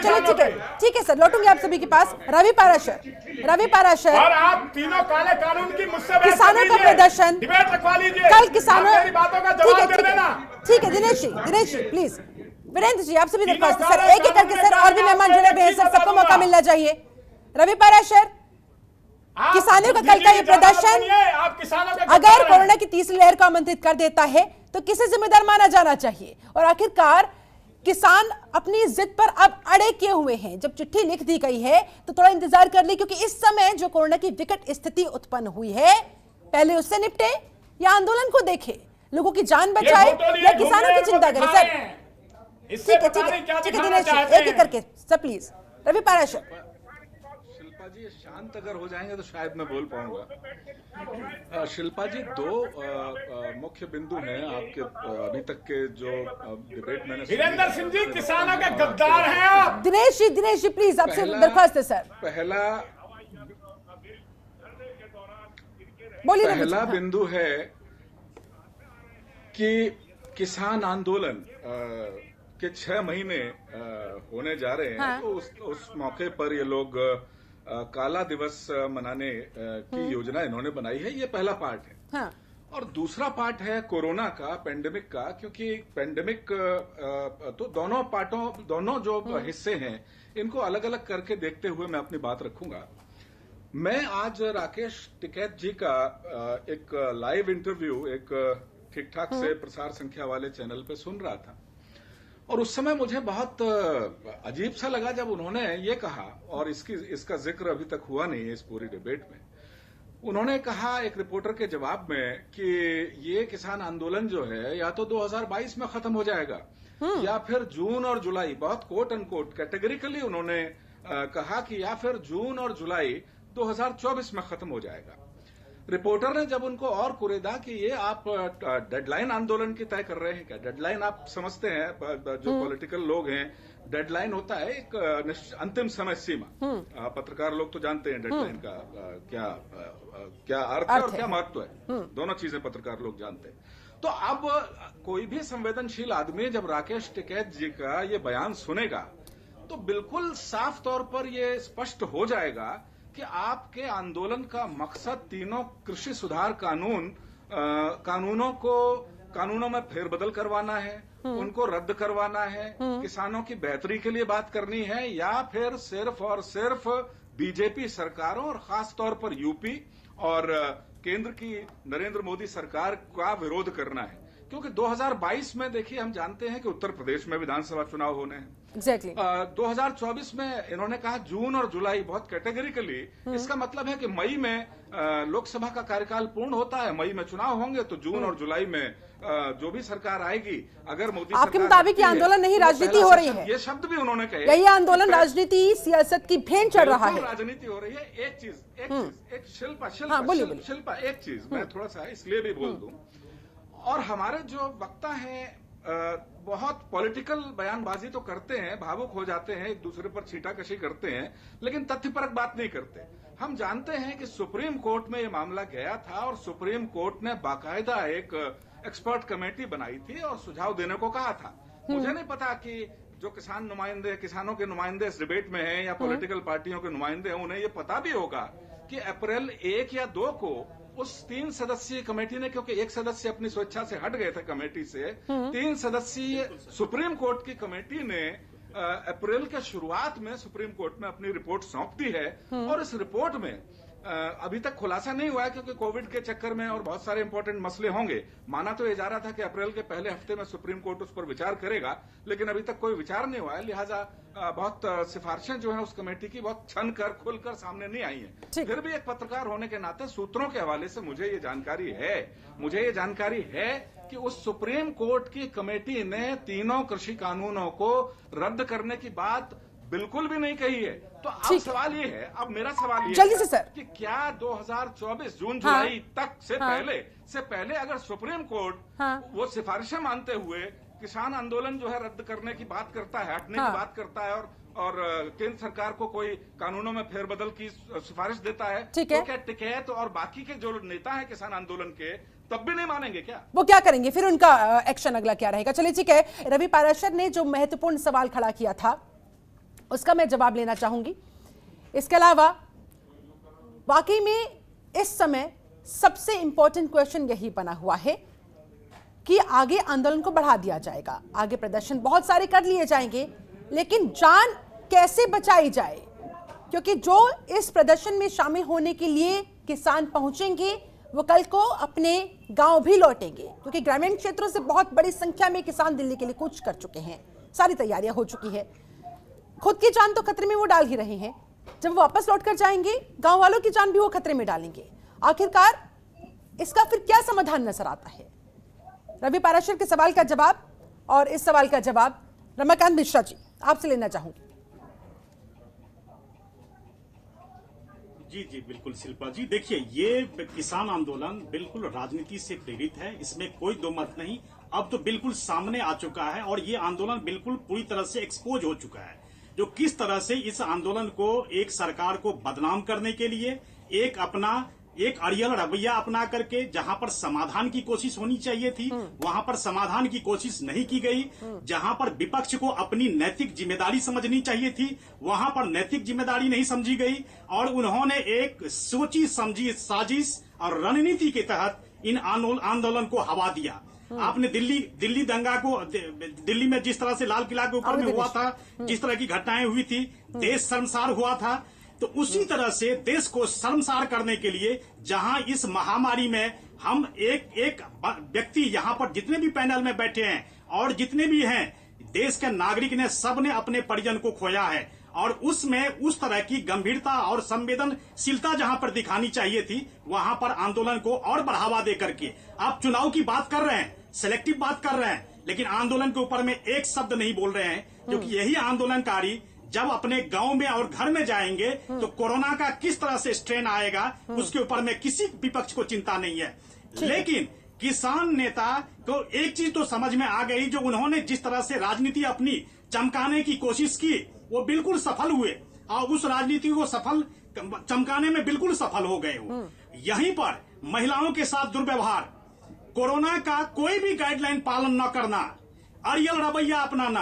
चलिए ठीक है सर, लौटूंगे आप सभी के पास। रवि पाराशर, और आप तीनों काले कानून की मुझसे किसानों का प्रदर्शन डिबेट रखवा लीजिए। कल किसानों, मेरी बातों का जवाब दे देना। ठीक है दिनेश जी प्लीज। वीरेंद्र जी आपसे भी दरख्वास्त है सर, एक एक करके सर, और भी मेहमान जुड़े हुए हैं सर, सबको मौका मिलना चाहिए। रवि पाराशर, किसानों का कल का ये प्रदर्शन अगर कोरोना की तीसरी लहर को आमंत्रित कर देता है तो किसे जिम्मेदार माना जाना चाहिए? और आखिरकार किसान अपनी जिद पर अब अड़े किए हुए हैं। जब चिट्ठी लिख दी गई है तो थोड़ा इंतजार कर ले, क्योंकि इस समय जो कोरोना की विकट स्थिति उत्पन्न हुई है, पहले उससे निपटे या आंदोलन को देखे, लोगों की जान बचाए या किसानों की चिंता करें। सर ठीक है दिनेश जी, एक एक करके सर प्लीज। रवि पाराशर। शिल्पा जी शांत अगर हो जाएंगे तो शायद मैं बोल पाऊंगा। शिल्पा जी, दो मुख्य बिंदु हैं आपके अभी तक के जो डिबेट मैंने। वीरेंद्र सिंह जी, किसानों के गद्दार हैं आप। दिनेश जी प्लीज, आपसे दरख्वास्त है सर। पहला बिंदु है कि किसान आंदोलन के 6 महीने होने जा रहे हैं। हाँ। तो उस मौके पर ये लोग काला दिवस मनाने की योजना इन्होंने बनाई है। ये पहला पार्ट है। हाँ। और दूसरा पार्ट है कोरोना का, पेंडेमिक का, क्योंकि पेंडेमिक तो दोनों जो हिस्से हैं इनको अलग अलग करके देखते हुए मैं अपनी बात रखूंगा। मैं आज राकेश टिकैत जी का एक लाइव इंटरव्यू एक ठीक ठाक से प्रसार संख्या वाले चैनल पे सुन रहा था, और उस समय मुझे बहुत अजीब सा लगा जब उन्होंने ये कहा, और इसका जिक्र अभी तक हुआ नहीं है इस पूरी डिबेट में। उन्होंने कहा एक रिपोर्टर के जवाब में कि ये किसान आंदोलन जो है या तो 2022 में खत्म हो जाएगा या फिर जून और जुलाई, बहुत कोट अनकोट कैटेगरिकली उन्होंने कहा कि या फिर जून और जुलाई 2024 में खत्म हो जाएगा। रिपोर्टर ने जब उनको और कुरेदा कि ये आप डेडलाइन आंदोलन की तय कर रहे हैं क्या? डेडलाइन आप समझते हैं, जो पॉलिटिकल लोग हैं, डेडलाइन होता है एक अंतिम समय सीमा। पत्रकार लोग तो जानते हैं डेडलाइन का क्या अर्थ है और क्या महत्व है, दोनों चीजें पत्रकार लोग जानते हैं। तो अब कोई भी संवेदनशील आदमी जब राकेश टिकैत जी का ये बयान सुनेगा तो बिल्कुल साफ तौर पर ये स्पष्ट हो जाएगा कि आपके आंदोलन का मकसद तीनों कृषि सुधार कानूनों में फेरबदल करवाना है, उनको रद्द करवाना है, किसानों की बेहतरी के लिए बात करनी है, या फिर सिर्फ और सिर्फ बीजेपी सरकारों और खास तौर पर यूपी और केंद्र की नरेंद्र मोदी सरकार का विरोध करना है। क्योंकि 2022 में देखिए हम जानते हैं कि उत्तर प्रदेश में विधानसभा चुनाव होने हैं। Exactly. 2024 में इन्होंने कहा जून और जुलाई, बहुत कैटेगरिकली। इसका मतलब है कि मई में लोकसभा का कार्यकाल पूर्ण होता है, मई में चुनाव होंगे, तो जून और जुलाई में जो भी सरकार आएगी, अगर मोदी आपके मुताबिक ये आंदोलन नहीं राजनीति हो रही है, ये शब्द भी उन्होंने कहे। यही आंदोलन राजनीति सियासत की भेंट चढ़ रहा है, राजनीति हो रही है। एक चीज एक शिल्पा एक चीज मैं थोड़ा सा इसलिए भी बोल दूं, और हमारे जो वक्ता हैं बहुत पॉलिटिकल बयानबाजी तो करते हैं, भावुक हो जाते हैं, एक दूसरे पर छींटाकशी करते हैं, लेकिन तथ्यपरक बात नहीं करते। हम जानते हैं कि सुप्रीम कोर्ट में ये मामला गया था और सुप्रीम कोर्ट ने बाकायदा एक एक्सपर्ट कमेटी बनाई थी और सुझाव देने को कहा था। मुझे नहीं पता कि जो किसानों के नुमाइंदे इस डिबेट में हैं या पॉलिटिकल पार्टियों के नुमाइंदे हैं, उन्हें ये पता भी होगा कि अप्रैल 1 या 2 को उस 3 सदस्यीय कमेटी ने, क्योंकि एक सदस्य अपनी स्वेच्छा से हट गए थे कमेटी से, 3 सदस्यीय सुप्रीम कोर्ट की कमेटी ने अप्रैल के शुरुआत में सुप्रीम कोर्ट में अपनी रिपोर्ट सौंप दी है। और इस रिपोर्ट में अभी तक खुलासा नहीं हुआ है, क्योंकि कोविड के चक्कर में और बहुत सारे इंपॉर्टेंट मसले होंगे। माना तो ये जा रहा था कि अप्रैल के पहले हफ्ते में सुप्रीम कोर्ट उस पर विचार करेगा, लेकिन अभी तक कोई विचार नहीं हुआ है। लिहाजा बहुत सिफारिशें जो है उस कमेटी की बहुत छन कर खुलकर सामने नहीं आई हैं। फिर भी एक पत्रकार होने के नाते सूत्रों के हवाले से मुझे ये जानकारी है कि उस सुप्रीम कोर्ट की कमेटी ने तीनों कृषि कानूनों को रद्द करने की बात बिल्कुल भी नहीं कही है। तो अब सवाल ये है, अब मेरा सवाल ये जल्दी से सर, कि क्या 2024 जून जुलाई तक से पहले अगर सुप्रीम कोर्ट वो सिफारिशें मानते हुए किसान आंदोलन जो है रद्द करने की बात करता है, हटने की बात करता है, और केंद्र सरकार को कोई कानूनों में फेरबदल की सिफारिश देता है, तो क्या टिकैत और बाकी के जो नेता है किसान आंदोलन के तब भी नहीं मानेंगे क्या? वो क्या करेंगे फिर? उनका एक्शन अगला क्या रहेगा? चलिए ठीक है, रवि पाराशर ने जो महत्वपूर्ण सवाल खड़ा किया था उसका मैं जवाब लेना चाहूंगी। इसके अलावा वाकई में इस समय सबसे इंपॉर्टेंट क्वेश्चन यही बना हुआ है कि आगे आंदोलन को बढ़ा दिया जाएगा, आगे प्रदर्शन बहुत सारे कर लिए जाएंगे, लेकिन जान कैसे बचाई जाए? क्योंकि जो इस प्रदर्शन में शामिल होने के लिए किसान पहुंचेंगे वो कल को अपने गांव भी लौटेंगे, क्योंकि ग्रामीण क्षेत्रों से बहुत बड़ी संख्या में किसान दिल्ली के लिए कूच कर चुके हैं, सारी तैयारियां हो चुकी है। खुद की जान तो खतरे में वो डाल ही रहे हैं, जब वो वापस लौट कर जाएंगे गांव वालों की जान भी वो खतरे में डालेंगे। आखिरकार इसका फिर क्या समाधान नजर आता है? रवि पाराशर के सवाल का जवाब और इस सवाल का जवाब रमाकांत मिश्रा जी आपसे लेना चाहूंगी। जी बिल्कुल शिल्पा जी, देखिए ये किसान आंदोलन बिल्कुल राजनीति से प्रेरित है, इसमें कोई दो मत नहीं। अब तो बिल्कुल सामने आ चुका है और ये आंदोलन बिल्कुल पूरी तरह से एक्सपोज हो चुका है, जो किस तरह से इस आंदोलन को एक सरकार को बदनाम करने के लिए एक अड़ियल रवैया अपना करके जहां पर समाधान की कोशिश होनी चाहिए थी वहां पर समाधान की कोशिश नहीं की गई, जहां पर विपक्ष को अपनी नैतिक जिम्मेदारी समझनी चाहिए थी वहां पर नैतिक जिम्मेदारी नहीं समझी गई, और उन्होंने एक सोची समझी साजिश और रणनीति के तहत इन आंदोलन को हवा दिया। आपने दिल्ली दंगा को, दिल्ली में जिस तरह से लाल किला के ऊपर में हुआ था, जिस तरह की घटनाएं हुई थी, देश शर्मसार हुआ था, तो उसी तरह से देश को शर्मसार करने के लिए जहां इस महामारी में हम एक व्यक्ति यहां पर जितने भी पैनल में बैठे हैं और जितने भी हैं देश के नागरिक ने सबने अपने परिजन को खोया है, और उसमें उस तरह की गंभीरता और संवेदनशीलता जहां पर दिखानी चाहिए थी वहां पर आंदोलन को और बढ़ावा दे करके आप चुनाव की बात कर रहे हैं, सिलेक्टिव बात कर रहे हैं, लेकिन आंदोलन के ऊपर में एक शब्द नहीं बोल रहे हैं, क्योंकि यही आंदोलनकारी जब अपने गांव में और घर में जाएंगे तो कोरोना का किस तरह से स्ट्रेन आएगा उसके ऊपर में किसी विपक्ष को चिंता नहीं है। लेकिन किसान नेता को एक चीज तो समझ में आ गई, जो उन्होंने जिस तरह से राजनीति अपनी चमकाने की कोशिश की वो बिल्कुल सफल हुए और उस राजनीति को सफल चमकाने में बिल्कुल सफल हो गए हो। यहीं पर महिलाओं के साथ दुर्व्यवहार, कोरोना का कोई भी गाइडलाइन पालन न करना, अड़ियल रवैया अपनाना,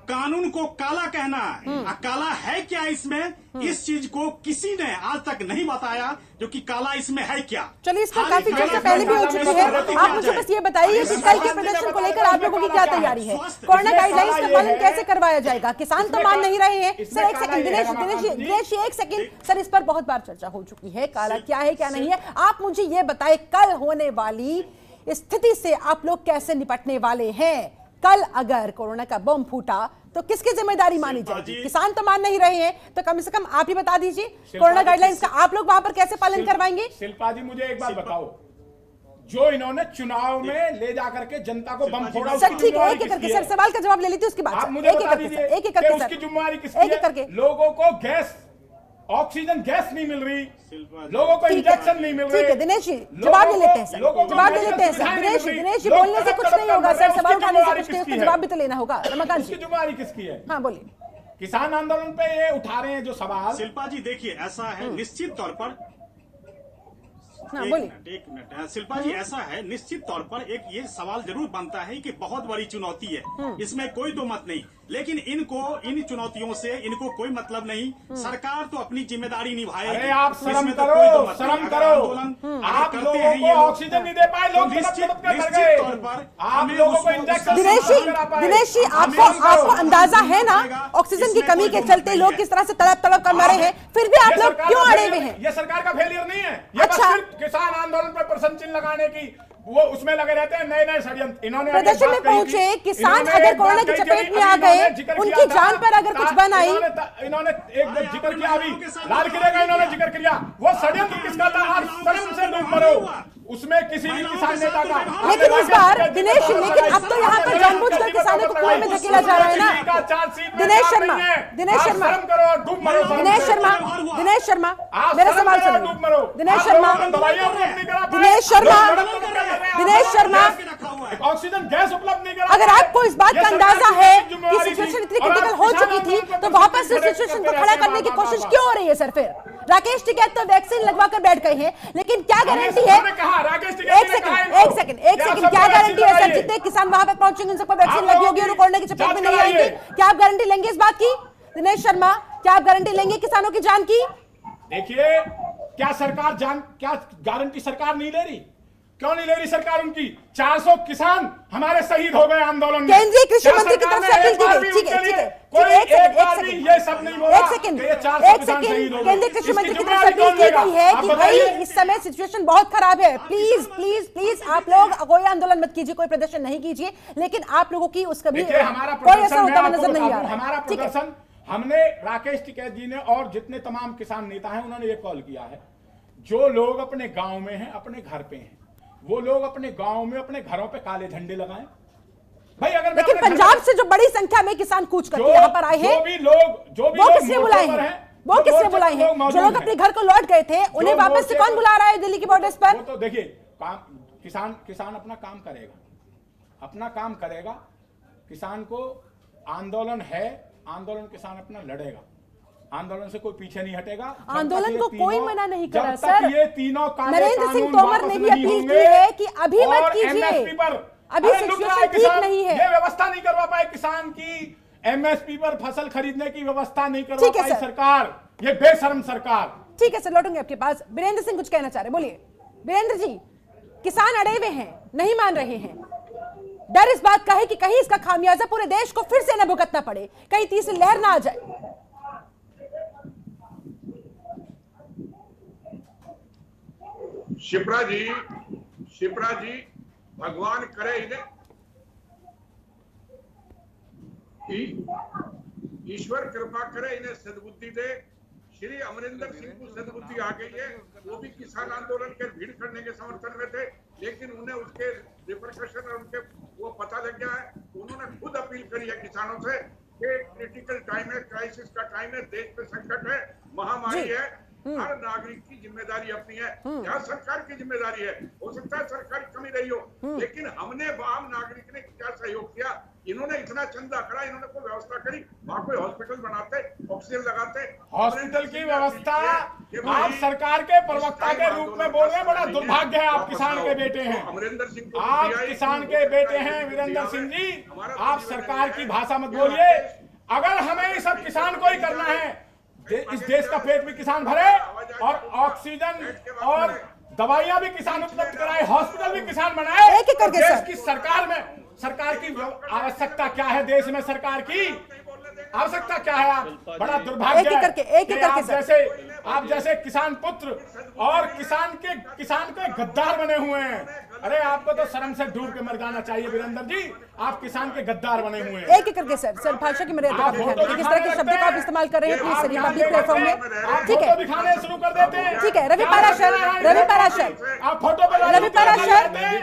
कानून को काला कहना, काला है क्या इसमें, इस चीज को किसी ने आज तक नहीं बताया जो कि काला इसमें है क्या। चलिए, इस पर काफी चर्चा पहले भी हो चुकी है। आप मुझे बस ये बताइए कि कल के प्रदर्शन को लेकर आप लोगों की क्या तैयारी है? कोरोना गाइडलाइंस का पालन कैसे करवाया जाएगा? किसान तो मान नहीं रहे हैं। सर एक सेकंड, दिनेश जी एक सेकंड। सर इस पर बहुत बार चर्चा हो चुकी है, काला क्या है क्या नहीं है। आप मुझे ये बताएं, कल होने वाली स्थिति से आप लोग कैसे निपटने वाले हैं? कल अगर कोरोना का बम फूटा तो किसकी जिम्मेदारी मानी जाएगी? किसान तो मान नहीं रहे हैं, तो कम से कम आप ही बता दीजिए कोरोना गाइडलाइंस का आप लोग वहां पर कैसे पालन करवाएंगे? शिल्पा जी मुझे एक बात बताओ, जो इन्होंने चुनाव में ले जाकर के जनता को बम फोड़ा, सर ठीक है, एक एक करके सर सवाल का जवाब ले लीजिए, उसके बाद आप मुझे बता दीजिए एक एक करके उसकी जिम्मेदारी किसकी है? लोगों को गैस, ऑक्सीजन गैस नहीं मिल रही, लोगों को इंजेक्शन नहीं मिल रहे। ठीक है दिनेश जी, जवाब ले लेते हैं सर, जवाब ले लेते हैं सर। दिनेश जी बोलने से कुछ नहीं होगा सर, सवाल उठाने से कुछ नहीं, उसका जवाब भी तो लेना होगा। रमाकांत जी, जिम्मेदारी किसकी है? हाँ बोलिए। किसान आंदोलन पे ये उठा रहे हैं जो सवाल। शिल्पा जी देखिए, ऐसा है निश्चित तौर पर, एक मिनट शिल्पा जी, ऐसा है निश्चित तौर पर एक ये सवाल जरूर बनता है कि बहुत बड़ी चुनौती है, इसमें कोई दो मत नहीं, लेकिन इन चुनौतियों से इनको कोई मतलब नहीं। सरकार तो अपनी जिम्मेदारी निभाएगी। अरे आप शर्म करो, शर्म करो। आप लोगों को ऑक्सीजन नहीं दे पाए, लोग निश्चित तौर पर आप लोगों को इंजेक्शन। दिनेश जी आपको अंदाजा है ना ऑक्सीजन की कमी के चलते लोग किस तरह से तड़प तड़प कर मरे हैं, फिर भी आप लोग क्यों अड़े हुए हैं? ये सरकार का फेलियर नहीं है, ये अच्छा किसान आंदोलन पर प्रश्न चिन्ह लगाने की वो उसमें लगे रहते हैं नए नए षड्यंत्र। इन्होंने प्रदर्शन में पहुंचे किसान अगर कोरोना की चपेट में आ गए, उनकी जान पर अगर कुछ बन आई, इन्होंने एक जिक्र किया अभी लाल किले का, इन्होंने जिक्र किया, वो षड्यंत्र किसका था? आप शर्म से डूब मरो, उसमें किसी भी किसान नेता का। लेकिन इस बार दिनेश, लेकिन अब तो यहाँ पर जानबूझकर किसानों को कुएं में धकेला जा रहा है ना। दिनेश शर्मा मेरा सवाल सुनो। दिनेश शर्मा ऑक्सीजन गैस उपलब्ध नहीं करा। अगर आपको इस बात का अंदाजा है कि सिचुएशन इतनी क्रिटिकल हो चुकी थी, तो वापस से सिचुएशन को खड़ा करने की कोशिश क्यों हो रही है सर? फिर राकेश टिकैत तो वैक्सीन लगवा कर बैठ गए हैं, लेकिन क्या गारंटी है? एक सेकंड, क्या गारंटी है सर जितने किसान वहां पर पहुंचेंगे उन सबको वैक्सीन लगी होगी और कोरोना की चपेट में नहीं आएंगे? क्या आप गारंटी लेंगे इस बात की? दिनेश शर्मा, क्या आप गारंटी लेंगे किसानों की जान की? देखिए, क्या सरकार क्या गारंटी सरकार नहीं ले रही? क्यों नहीं ले रही सरकार? उनकी 400 किसान हमारे शहीद हो गए आंदोलन में। केंद्रीय कृषि मंत्री की तरफ से अपील की गई। ठीक है, ये सब नहीं बोला। एक सेकंड, केंद्रीय कृषि मंत्री की तरफ से अपील की गई है कि भाई इस समय सिचुएशन बहुत खराब है, प्लीज प्लीज प्लीज आप लोग कोई आंदोलन मत कीजिए, कोई प्रदर्शन नहीं कीजिए, लेकिन आप लोगों की उसका भी कोई असर होता हुआ नजर नहीं आ रहा। हमारा प्रदर्शन, हमने राकेश टिकैत जी ने और जितने तमाम किसान नेता हैं उन्होंने ये कॉल किया है, जो लोग अपने गांव में हैं, अपने घर पे हैं, वो लोग अपने गांव में अपने घरों पे काले झंडे लगाएं। भाई अगर लेकिन पंजाब से जो बड़ी संख्या में किसान कूच करके यहाँ पर आए हैं, जो भी लोग किसने बुलाए हैं? वो किसने बुलाए हैं? जो लोग अपने घर को लौट गए थे उन्हें वापस से कौन बुला रहा है दिल्ली की बॉर्डर्स पर? तो देखिए, किसान अपना काम करेगा, किसान को आंदोलन है, आंदोलन किसान अपना लड़ेगा, आंदोलन से कोई पीछे नहीं हटेगा। आंदोलन को कोई मना नहीं कर रहा सर। ये तीनों नरेंद्र सिंह तोमर ने भी अपील की है कि अभी मत कीजिए, अभी सिचुएशन ठीक नहीं है। ये व्यवस्था नहीं करवा पाए किसान की, एमएसपी पर फसल खरीदने की व्यवस्था नहीं करवा पाई सरकार, ये बेशर्म सरकार। ठीक है सर, लौटूंगे आपके पास। वीरेंद्र सिंह कुछ कहना चाह रहे, बोलिए। वीरेंद्र जी, किसान अड़े हुए हैं, नहीं मान रहे हैं, डर इस बात का है कि कहीं इसका खामियाजा पूरे देश को फिर से न भुगतना पड़े, कहीं तीसरी लहर ना आ जाए। शिप्रा जी भगवान करे इन्हें, ईश्वर कृपा करे, इन्हें सद्बुद्धि दे। श्री अमरिंदर सिंह को सद्बुद्धि आ गई है, वो भी किसान आंदोलन के भीड़ करने के समर्थन में थे, लेकिन उन्हें उसके रिपरकशन और उनके वो पता लग गया है। उन्होंने खुद अपील करी है किसानों से कि क्रिटिकल टाइम है, क्राइसिस का टाइम है, देश में संकट है, महामारी है। हर नागरिक की जिम्मेदारी अपनी है, यहाँ सरकार की जिम्मेदारी है। हो सकता है सरकार की कमी रही हो, लेकिन हमने आम नागरिक ने क्या सहयोग किया? इन्होंने इतना चंदा करा, इन्होंने कोई व्यवस्था करी, वहाँ कोई हॉस्पिटल बनाते, ऑक्सीजन लगाते। हॉस्पिटल की व्यवस्था आप सरकार के प्रवक्ता के रूप में बोल रहे हैं। बड़ा दुर्भाग्य है, आप किसान के बेटे हैं, अमरिंदर सिंह आप किसान के बेटे हैं वीरेंद्र सिंह जी। आप सरकार की भाषा मत बोलिए। अगर हमें ये सब किसान को ही करना है, इस देश का पेट भी किसान भरे और ऑक्सीजन और दवाइयां भी किसान उपलब्ध कराए, हॉस्पिटल भी किसान बनाए। एक एक करके देश की सरकार की आवश्यकता क्या है? देश में सरकार की आवश्यकता क्या है? आप बड़ा दुर्भाग्य है, आप जैसे किसान पुत्र और किसान के गद्दार बने हुए हैं। अरे आपको तो शर्म से डूब के मर जाना चाहिए वीरेंद्र जी, आप किसान के गद्दार बने हुए हैं। एक एक करके सर भाषा की मर्यादा किस तरह के शब्दों का आप इस्तेमाल कर रहे हैं प्लीज पब्लिक प्लेटफॉर्म में। ठीक है, दिखाने शुरू कर देते हैं। ठीक है, रवि पाराशर आप फोटो पे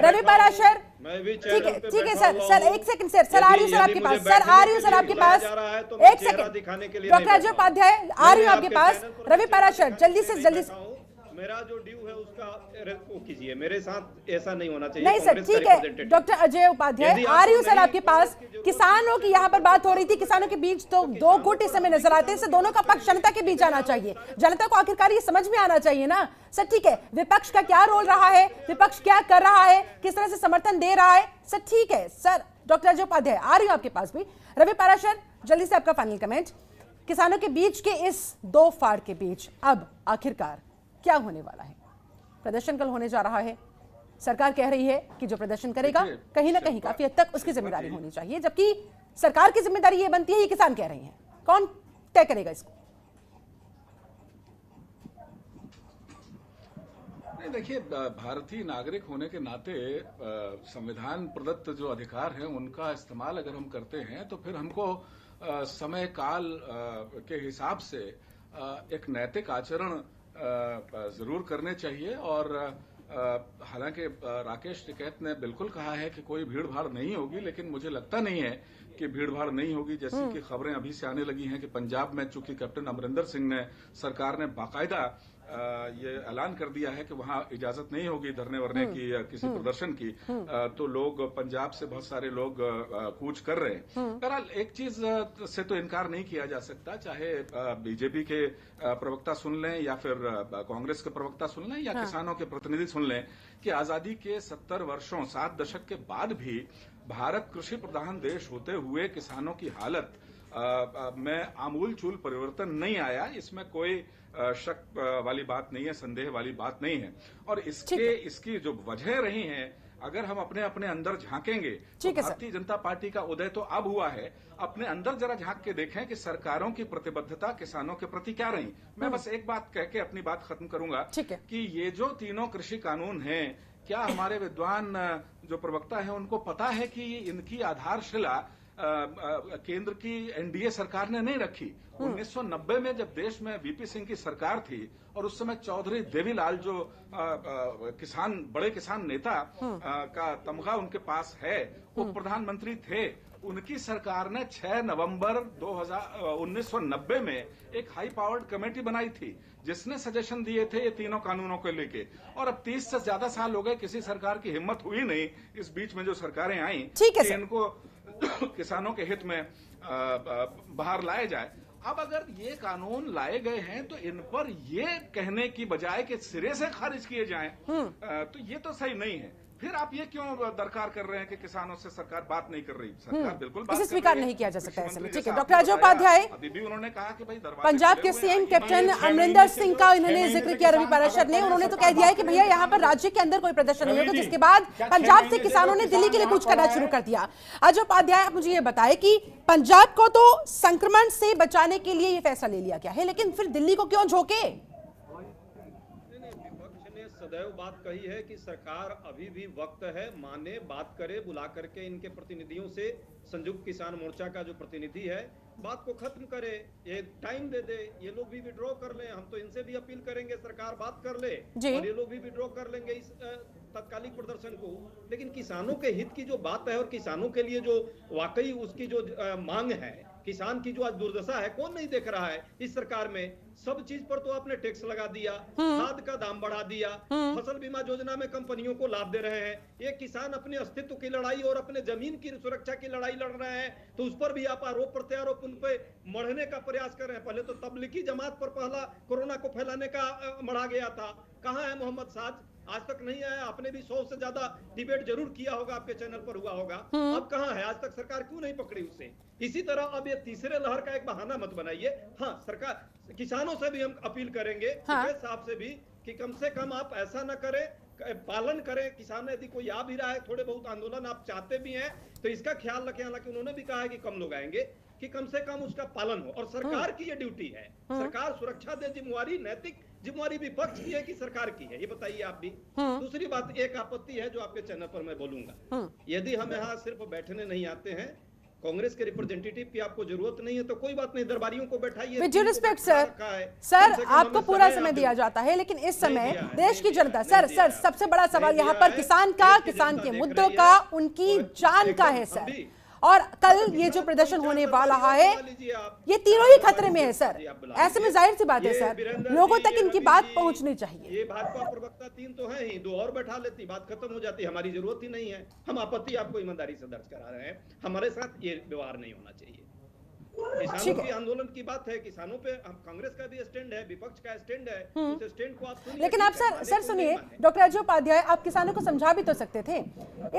रवि पाराशर ठीक है सर एक सेकंड सर आ रही हूँ सर आपके पास एक सेकंड डॉक्टर अजय उपाध्याय आ रही हूँ आपके पास। रवि पाराशर जल्दी से मेरा जो ड्यू है उसका वो कीजिए, मेरे साथ ऐसा नहीं होना चाहिए। नहीं सर ठीक है, डॉक्टर अजय उपाध्याय आ रही हूँ सर आपके पास। किसानों की यहाँ पर बात हो रही थी, किसानों के बीच तो दो गुट इस समय नजर आते हैं। दोनों का पक्ष जनता के बीच आना चाहिए, जनता को आखिरकार ये समझ में आना चाहिए ना सर। ठीक है, विपक्ष का क्या रोल रहा है, विपक्ष क्या कर रहा है, किस तरह से समर्थन दे रहा है सर। ठीक है सर, डॉक्टर अजय उपाध्याय आ रही हूँ आपके पास भी। रवि पाराशर जल्दी से आपका फाइनल कमेंट। किसानों के बीच के इस दो फाड़ के बीच अब आखिरकार क्या होने वाला है? प्रदर्शन कल होने जा रहा है, सरकार कह रही है कि जो प्रदर्शन करेगा कहीं ना कहीं काफी हद तक उसकी जिम्मेदारी होनी चाहिए, जबकि सरकार की जिम्मेदारी ये बनती है, ये किसान कह रही हैं। कौन तय करेगा इसको? नहीं देखिए, भारतीय नागरिक होने के नाते संविधान प्रदत्त जो अधिकार हैं उनका इस्तेमाल अगर हम करते हैं तो फिर हमको समय काल के हिसाब से एक नैतिक आचरण जरूर करने चाहिए। और हालांकि राकेश टिकैत ने बिल्कुल कहा है कि कोई भीड़ भाड़ नहीं होगी, लेकिन मुझे लगता नहीं है कि भीड़ भाड़ नहीं होगी। जैसे कि खबरें अभी से आने लगी हैं कि पंजाब में चूंकि कैप्टन अमरिंदर सिंह ने सरकार ने बाकायदा ये ऐलान कर दिया है कि वहां इजाजत नहीं होगी धरने वरने की या किसी प्रदर्शन की, तो लोग पंजाब से बहुत सारे लोग कूच कर रहे हैं। बहरहाल एक चीज से तो इनकार नहीं किया जा सकता, चाहे बीजेपी के प्रवक्ता सुन लें या फिर कांग्रेस के प्रवक्ता सुन लें या किसानों के प्रतिनिधि सुन लें, कि आजादी के 70 वर्षों 7 दशक के बाद भी भारत कृषि प्रधान देश होते हुए किसानों की हालत में आमूल चूल परिवर्तन नहीं आया। इसमें कोई शक वाली बात नहीं है, संदेह वाली बात नहीं है। और इसकी जो वजह रही हैं, अगर हम अपने अपने अंदर झांकेंगे तो भारतीय जनता पार्टी का उदय तो अब हुआ है। अपने अंदर जरा झांक के देखें कि सरकारों की प्रतिबद्धता किसानों के प्रति क्या रही। मैं बस एक बात कह के अपनी बात खत्म करूंगा कि ये जो तीनों कृषि कानून हैं, क्या हमारे विद्वान जो प्रवक्ता हैं उनको पता है कि इनकी आधारशिला केंद्र की एनडीए सरकार ने नहीं रखी। 1990 में जब देश में वीपी सिंह की सरकार थी और उस समय चौधरी देवीलाल जो बड़े किसान नेता का तमगा उनके पास है, वो प्रधानमंत्री थे। उनकी सरकार ने 6 नवंबर 1990 में एक हाई पावर्ड कमेटी बनाई थी जिसने सजेशन दिए थे ये तीनों कानूनों को लेके। और अब 30 से ज्यादा साल हो गए, किसी सरकार की हिम्मत हुई नहीं इस बीच में जो सरकारें आई कि इनको किसानों के हित में बाहर लाए जाए। अब अगर ये कानून लाए गए हैं तो इन पर ये कहने की बजाय कि सिरे से खारिज किए जाएं, तो ये तो सही नहीं है। फिर आप ये क्यों दरकार कर रहे हैं कि किसानों से सरकार बात नहीं कर रही? सरकार बिल्कुल बात इसे स्वीकार नहीं किया जा सकता ऐसे में। ठीक है, डॉक्टर अजय उपाध्याय, अभी भी उन्होंने कहा कि भाई पंजाब के सीएम कैप्टन अमरिंदर सिंह का इन्होंने जिक्र किया, रवि पाराशर ने, उन्होंने तो कह दिया है कि भैया यहाँ पर राज्य के अंदर कोई प्रदर्शन नहीं होगा, जिसके बाद पंजाब से किसानों ने दिल्ली के लिए कूच करना शुरू कर दिया। अजय उपाध्याय, आप मुझे ये बताएं कि पंजाब को तो संक्रमण से बचाने के लिए ये फैसला ले लिया गया है, लेकिन फिर दिल्ली को क्यों झोंके? सदैव बात कही है कि सरकार अभी भी वक्त है, माने, बात करे, बुला करके इनके प्रतिनिधियों से, संयुक्त किसान मोर्चा का जो प्रतिनिधि है, बात को खत्म करे, ये टाइम दे दे, ये लोग भी विड्रॉ कर लें। हम तो इनसे भी अपील करेंगे सरकार बात कर ले और ये लोग भी विड्रॉ कर लेंगे इस तत्कालिक प्रदर्शन को। लेकिन किसानों के हित की जो बात है और किसानों के लिए जो वाकई उसकी जो मांग है किसान की जो आज दुर्दशा है कौन नहीं देख रहा है इस सरकार में? सब चीज पर तो आपने टैक्स लगा दिया, खाद का दाम बढ़ा दिया, फसल बीमा योजना में कंपनियों को लाभ दे रहे हैं। ये किसान अपने अस्तित्व की लड़ाई और अपने जमीन की सुरक्षा की लड़ाई लड़ रहे हैं, तो उस पर भी आप आरोप प्रत्यारोप उन पे मढ़ने का प्रयास कर रहे हैं। पहले तो तबलीगी जमात पर पहला कोरोना को फैलाने का मढ़ा गया था। कहां है मोहम्मद साज? आज तक नहीं आया। आपने भी 100 से ज्यादा डिबेट जरूर किया होगा, आपके चैनल पर हुआ होगा। अब कहां है? आज तक सरकार क्यों नहीं पकड़ी उसे? इसी तरह अब ये तीसरे लहर का एक बहाना मत बनाइए। हाँ, सरकार किसानों से भी हम अपील करेंगे, साहब से भी, कि कम से कम आप ऐसा ना करें, पालन करें। किसान यदि कोई आ भी रहा है, थोड़े बहुत आंदोलन आप चाहते भी हैं, तो इसका ख्याल रखें। हालांकि उन्होंने भी कहा है कि कम लोग आएंगे, कि कम से कम उसका पालन हो। और सरकार की ये ड्यूटी है, सरकार सुरक्षा दे, जिम्मेवारी, नैतिक जिम्मेवारी विपक्ष की है कि सरकार की है? ये बताइए आप भी। दूसरी बात, एक आपत्ति है जो आपके चैनल पर मैं बोलूंगा। यदि हम यहाँ सिर्फ बैठने नहीं आते हैं, कांग्रेस के रिप्रेजेंटेटिव की आपको जरूरत नहीं है, तो कोई बात नहीं, दरबारियों को बैठाइए। विद ड्यू रिस्पेक्ट सर, आपको पूरा समय दिया जाता है, लेकिन इस समय देश की जनता, सर सबसे बड़ा सवाल यहाँ पर किसान का, किसान के मुद्दों का, उनकी जान का है सर। और कल ये जो प्रदर्शन होने वाला है, ये तीनों ही खतरे में है सर। ऐसे में जाहिर सी बात है सर, लोगों तक इनकी बात पहुंचनी चाहिए। ये भाजपा प्रवक्ता 3 तो है ही, 2 और बैठा लेती, बात खत्म हो जाती। हमारी जरूरत ही नहीं है। हम आपत्ति आपको ईमानदारी से दर्ज करा रहे हैं। हमारे साथ ये व्यवहार नहीं होना चाहिए। किसानों की आंदोलन की बात है, किसानों पे कांग्रेस का भी स्टैंड है, विपक्ष का स्टैंड है, उस स्टैंड को आप सुनिए। लेकिन आप सर सुनिए, डॉक्टर अजय उपाध्याय, आप किसानों को समझा भी तो सकते थे।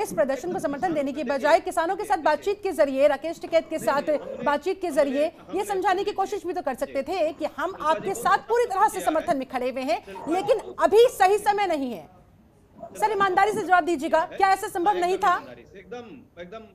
इस प्रदर्शन को समर्थन देने की बजाय किसानों के साथ बातचीत के जरिए, राकेश टिकैत के साथ बातचीत के जरिए ये समझाने की कोशिश भी तो कर सकते थे कि हम आपके साथ पूरी तरह से समर्थन में खड़े हुए हैं, लेकिन अभी सही समय नहीं है। सर ईमानदारी से जवाब दीजिएगा, क्या ऐसा संभव नहीं था? एकदम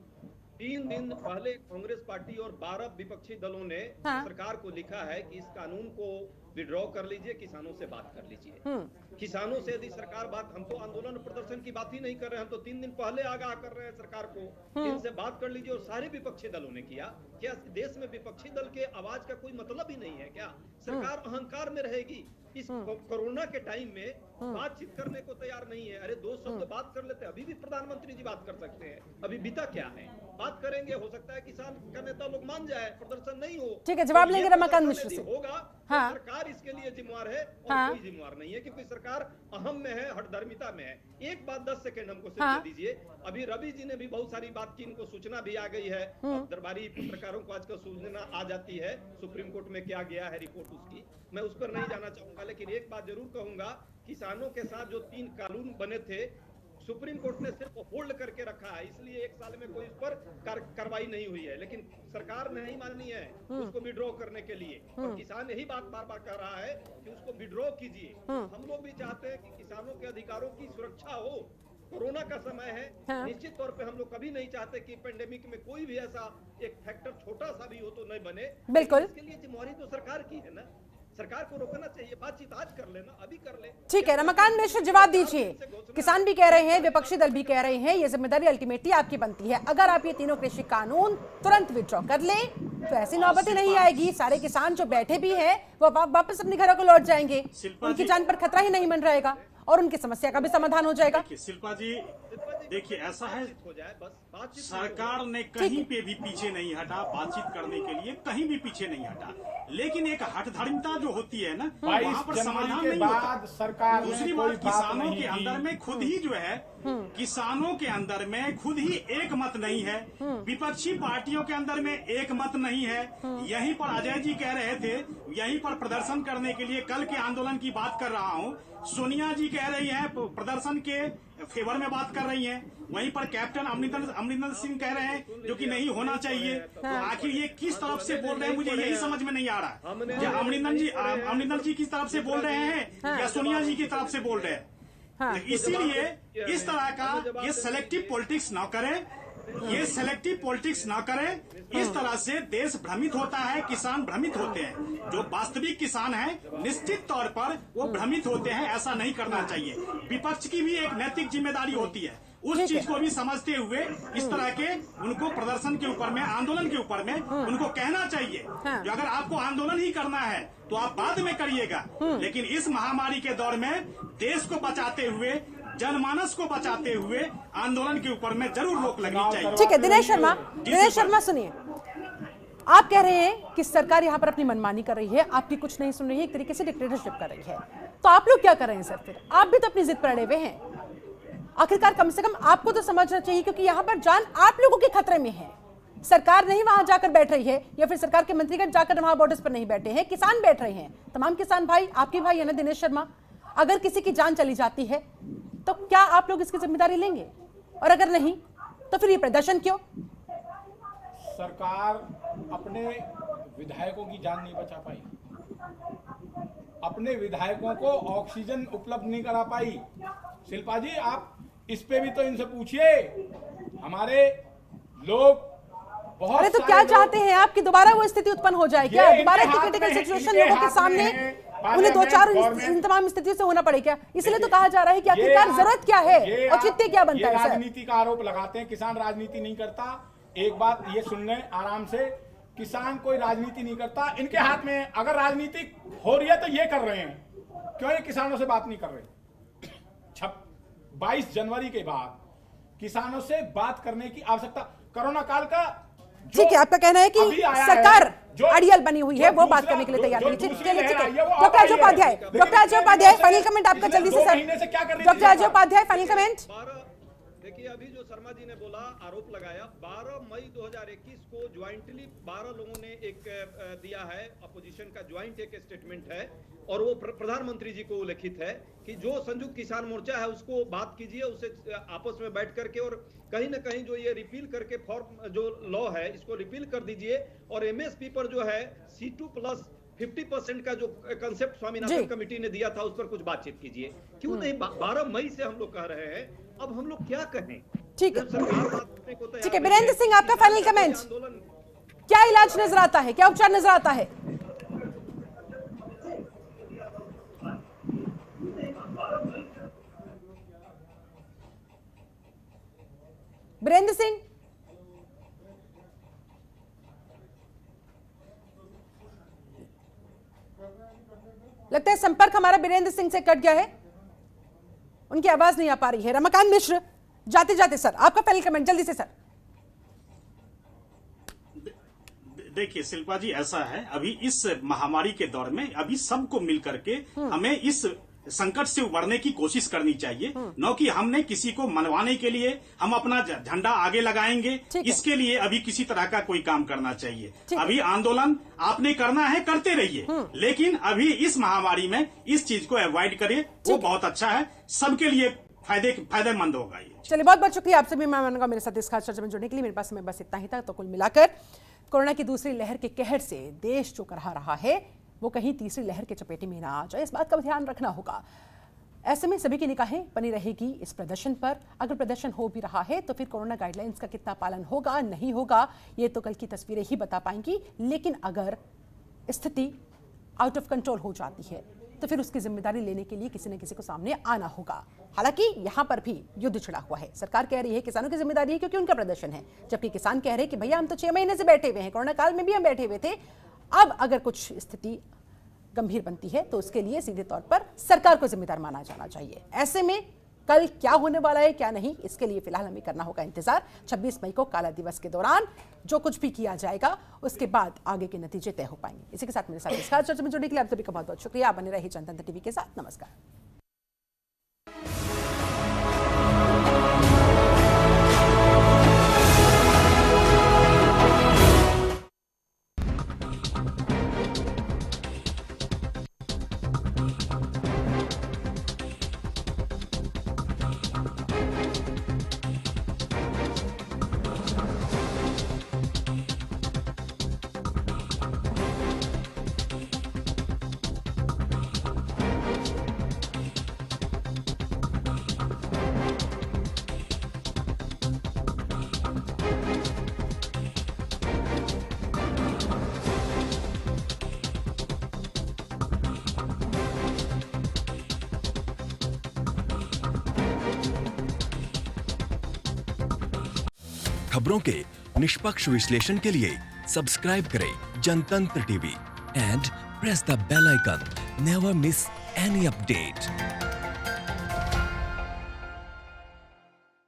3 दिन पहले कांग्रेस पार्टी और 12 विपक्षी दलों ने सरकार को लिखा है कि इस कानून को विड्रॉ कर लीजिए, किसानों से बात कर लीजिए। किसानों से यदि सरकार बात, हम तो आंदोलन प्रदर्शन की बात ही नहीं कर रहे हैं, हम तो 3 दिन पहले आगाह कर रहे हैं सरकार को, इनसे बात कर लीजिए। और सारे विपक्षी दलों ने किया। क्या देश में विपक्षी दल के आवाज का कोई मतलब ही नहीं है क्या? सरकार अहंकार में रहेगी। इस कोरोना के टाइम में बातचीत करने को तैयार नहीं है। अरे 2 शब्द बात कर लेते हैं, अभी भी प्रधानमंत्री जी बात कर सकते हैं। अभी बीता क्या है, बात करेंगे, हो सकता है किसान का नेता लोग मान जाए, प्रदर्शन नहीं हो। ठीक है, जवाब लेंगे रमाकांत मिश्र से। होगा तो सरकार इसके लिए जिम्मेवार है और कोई जिम्मेवार नहीं है, क्योंकि सरकार अहम में है, हठधर्मिता में है। एक बात 10 सेकंड हमको सिर्फ दीजिए। अभी रवि जी ने भी बहुत सारी बात की, इनको सूचना भी आ गई है। दरबारी पत्रकारों को आजकल सूचना आ जाती है सुप्रीम कोर्ट में क्या गया है, रिपोर्ट उसकी। मैं उस पर नहीं जाना चाहूंगा, लेकिन एक बात जरूर कहूंगा, किसानों के साथ जो 3 कानून बने थे, सुप्रीम कोर्ट ने सिर्फ होल्ड करके रखा है, इसलिए 1 साल में कोई इस पर कार्रवाई नहीं हुई है। लेकिन सरकार नहीं माननी है उसको विड्रॉ करने के लिए, और किसान यही बात बार बार कह रहा है कि उसको विड्रॉ कीजिए। हम लोग भी चाहते हैं कि किसानों के अधिकारों की सुरक्षा हो। कोरोना का समय है, निश्चित तौर पे हम लोग कभी नहीं चाहते कि पेंडेमिक में कोई भी ऐसा एक फैक्टर छोटा सा भी हो तो नहीं बने। बिल्कुल, इसके लिए जिम्मेवारी तो सरकार की है ना, सरकार को रोकना चाहिए। बातचीत आज कर लेना, अभी कर ले। ठीक है, रमाकांत मिश्र जवाब दीजिए। किसान भी कह रहे हैं, विपक्षी दल भी कह रहे हैं, ये जिम्मेदारी अल्टीमेटली आपकी बनती है। अगर आप ये तीनों कृषि कानून तुरंत विड्रॉ कर ले तो ऐसी नौबत ही नहीं आएगी। सारे किसान जो बैठे भी हैं वो वापस अपने घरों को लौट जाएंगे, उनकी जान पर खतरा ही नहीं बन रहेगा और उनकी समस्या का भी समाधान हो जाएगा। शिल्पा जी देखिए, ऐसा है, सरकार ने कहीं पे भी पीछे नहीं हटा, बातचीत करने के लिए कहीं भी पीछे नहीं हटा। लेकिन एक हठधर्मिता जो होती है ना, वहाँ पर समाधान नहीं होता। सरकार दूसरी बात, किसानों के अंदर में खुद ही जो है, किसानों के अंदर में खुद ही एक मत नहीं है, विपक्षी पार्टियों के अंदर में एक मत नहीं है। यहीं पर अजय जी कह रहे थे, यहीं पर प्रदर्शन करने के लिए कल के आंदोलन की बात कर रहा हूँ, सोनिया जी कह रही हैं प्रदर्शन के फेवर में बात कर रही हैं, वहीं पर कैप्टन अमरिंदर सिंह कह रहे हैं जो कि नहीं होना चाहिए। तो आखिर ये किस तरफ से बोल रहे हैं, मुझे यही समझ में नहीं आ रहा है। या अमरिंदर जी किस तरफ से बोल रहे हैं या सोनिया जी की तरफ से बोल रहे हैं। तो इसीलिए इस तरह का ये सेलेक्टिव पॉलिटिक्स ना करें, ये सेलेक्टिव पॉलिटिक्स ना करें। इस तरह से देश भ्रमित होता है, किसान भ्रमित होते हैं। जो वास्तविक किसान हैं निश्चित तौर पर वो भ्रमित होते हैं, ऐसा नहीं करना चाहिए। विपक्ष की भी एक नैतिक जिम्मेदारी होती है, उस चीज को भी समझते हुए इस तरह के उनको प्रदर्शन के ऊपर में, आंदोलन के ऊपर में उनको कहना चाहिए कि अगर आपको आंदोलन ही करना है तो आप बाद में करिएगा, लेकिन इस महामारी के दौर में देश को बचाते हुए, जनमानस को बचाते हुए आंदोलन के ऊपर में जरूर रोक लगनी चाहिए। ठीक है, दिनेश शर्मा सुनिए। आप कह रहे हैं कि सरकार यहां पर अपनी मनमानी कर रही है, आपकी कुछ नहीं सुन रही है, एक तरीके से डिक्टेटरशिप कर रही है। तो आप लोग क्या कर रहे हैं सर? फिर आप भी तो अपनी जिद पर अड़े हुए हैं। आखिरकार कम से कम आपको तो समझना चाहिए, क्योंकि यहां पर जान आप लोगों के खतरे में है। सरकार नहीं वहां जाकर बैठ रही है, या फिर सरकार के मंत्रीगण जाकर वहां बॉर्डर्स पर नहीं बैठे हैं, किसान बैठ रहे हैं। तमाम किसान भाई, आपके भाई है ना दिनेश शर्मा, अगर किसी की जान चली जाती है तो क्या आप लोग इसकी जिम्मेदारी लेंगे? और अगर नहीं तो फिर ये प्रदर्शन क्यों? सरकार अपने विधायकों की जान नहीं बचा पाई, अपने विधायकों को ऑक्सीजन उपलब्ध नहीं करा पाई। शिल्पा जी, आप इस पे भी तो इनसे पूछिए। हमारे लोग बहुत, अरे तो क्या चाहते हैं आप कि दोबारा वो स्थिति उत्पन्न हो जाए क्या? दोबारा क्रिटिकल सिचुएशन लोगों के सामने उन्हें दो चार इन तमाम स्थितियों से होना पड़े क्या? इसलिए तो कहा जा रहा है कि आखिरकार जरूरत क्या है, औचित्य क्या बनता है? राजनीति का आरोप लगाते हैं, किसान राजनीति नहीं करता। एक बात ये सुन लें आराम से, किसान कोई राजनीति नहीं करता। इनके हाथ में अगर राजनीति हो रही है तो ये कर रहे हैं, क्यों ये किसानों से बात नहीं कर रहे? 22 जनवरी के बाद किसानों से बात करने की आवश्यकता, कोरोना काल का ठीक है, आपका कहना है कि सरकार अड़ियल बनी हुई है, वो बात करने के लिए तैयार नहीं। ठीक है, doctor Ajay Upadhyay, final comment आपका जल्दी से sir. Doctor Ajay Upadhyay, final comment. देखिए, अभी जो शर्मा जी ने बोला, आरोप लगाया, 12 मई 2021 को ज्वाइंटली 12 लोगों ने एक दिया है, अपोजिशन का ज्वाइंट एक स्टेटमेंट है, और वो प्रधानमंत्री जी को लिखित है कि जो संयुक्त किसान मोर्चा है उसको बात कीजिए, उसे आपस में बैठ करके, और कहीं ना कहीं जो ये रिपील करके फॉर्म जो लॉ है इसको रिपील कर दीजिए, और एमएसपी पर जो है C2+ 50% का जो कंसेप्ट स्वामीनाथन कमेटी ने दिया था उस पर कुछ बातचीत कीजिए। क्यों नहीं? 12 मई से हम लोग कह रहे हैं, अब हम लोग क्या कहें? ठीक है, ठीक है, वीरेंद्र सिंह, आपका फाइनल कमेंट। क्या इलाज नजर आता है, क्या उपचार नजर आता है? वीरेंद्र सिंह, लगता है संपर्क हमारा वीरेंद्र सिंह से कट गया है, उनकी आवाज नहीं आ पा रही है। रमाकांत मिश्र, जाते जाते सर आपका पहले कमेंट जल्दी से सर। देखिए शिल्पा जी, ऐसा है, अभी इस महामारी के दौर में अभी सबको मिलकर के हमें इस संकट से उबरने की कोशिश करनी चाहिए। न कि हमने किसी को मनवाने के लिए हम अपना झंडा आगे लगाएंगे, इसके लिए अभी किसी तरह का कोई काम करना चाहिए। अभी आंदोलन आपने करना है, करते रहिए, लेकिन अभी इस महामारी में इस चीज को अवॉइड करिए, वो बहुत अच्छा है, सबके लिए फायदेमंद होगा ये। चलिए, बहुत बहुत शुक्रिया आपसे भी मेहमानों मेरे साथ इस खास चर्चा में जुड़ने के लिए। मेरे पास समय बस इतना ही था। तो कुल मिलाकर कोरोना की दूसरी लहर के कहर से देश जो करहा रहा है वो कहीं तीसरी लहर के चपेटे में ना आ जाए, इस बात का ध्यान रखना होगा। ऐसे में सभी की निगाहें बनी रहेगी इस प्रदर्शन पर। अगर प्रदर्शन हो भी रहा है तो फिर कोरोना गाइडलाइंस का कितना पालन होगा, नहीं होगा, ये तो कल की तस्वीरें ही बता पाएंगी। लेकिन अगर स्थिति आउट ऑफ कंट्रोल हो जाती है तो फिर उसकी जिम्मेदारी लेने के लिए किसी न किसी को सामने आना होगा। हालांकि यहां पर भी युद्ध छिड़ा हुआ है। सरकार कह रही है किसानों की जिम्मेदारी है क्योंकि उनका प्रदर्शन है, जबकि किसान कह रहे हैं कि भैया हम तो 6 महीने से बैठे हुए हैं, कोरोना काल में भी हम बैठे हुए थे। अब अगर कुछ स्थिति गंभीर बनती है तो उसके लिए सीधे तौर पर सरकार को जिम्मेदार माना जाना चाहिए। ऐसे में कल क्या होने वाला है क्या नहीं, इसके लिए फिलहाल हमें करना होगा इंतजार। 26 मई को काला दिवस के दौरान जो कुछ भी किया जाएगा उसके बाद आगे के नतीजे तय हो पाएंगे। इसी के साथ मेरे साथ इस खास चर्चा में जुड़ने के लिए आप सभी का बहुत बहुत शुक्रिया। आप बने रहिए जनतंत्र टीवी के साथ। नमस्कार। खबरों के निष्पक्ष विश्लेषण के लिए सब्सक्राइब करें Jantantra TV and press the bell icon. Never miss any update.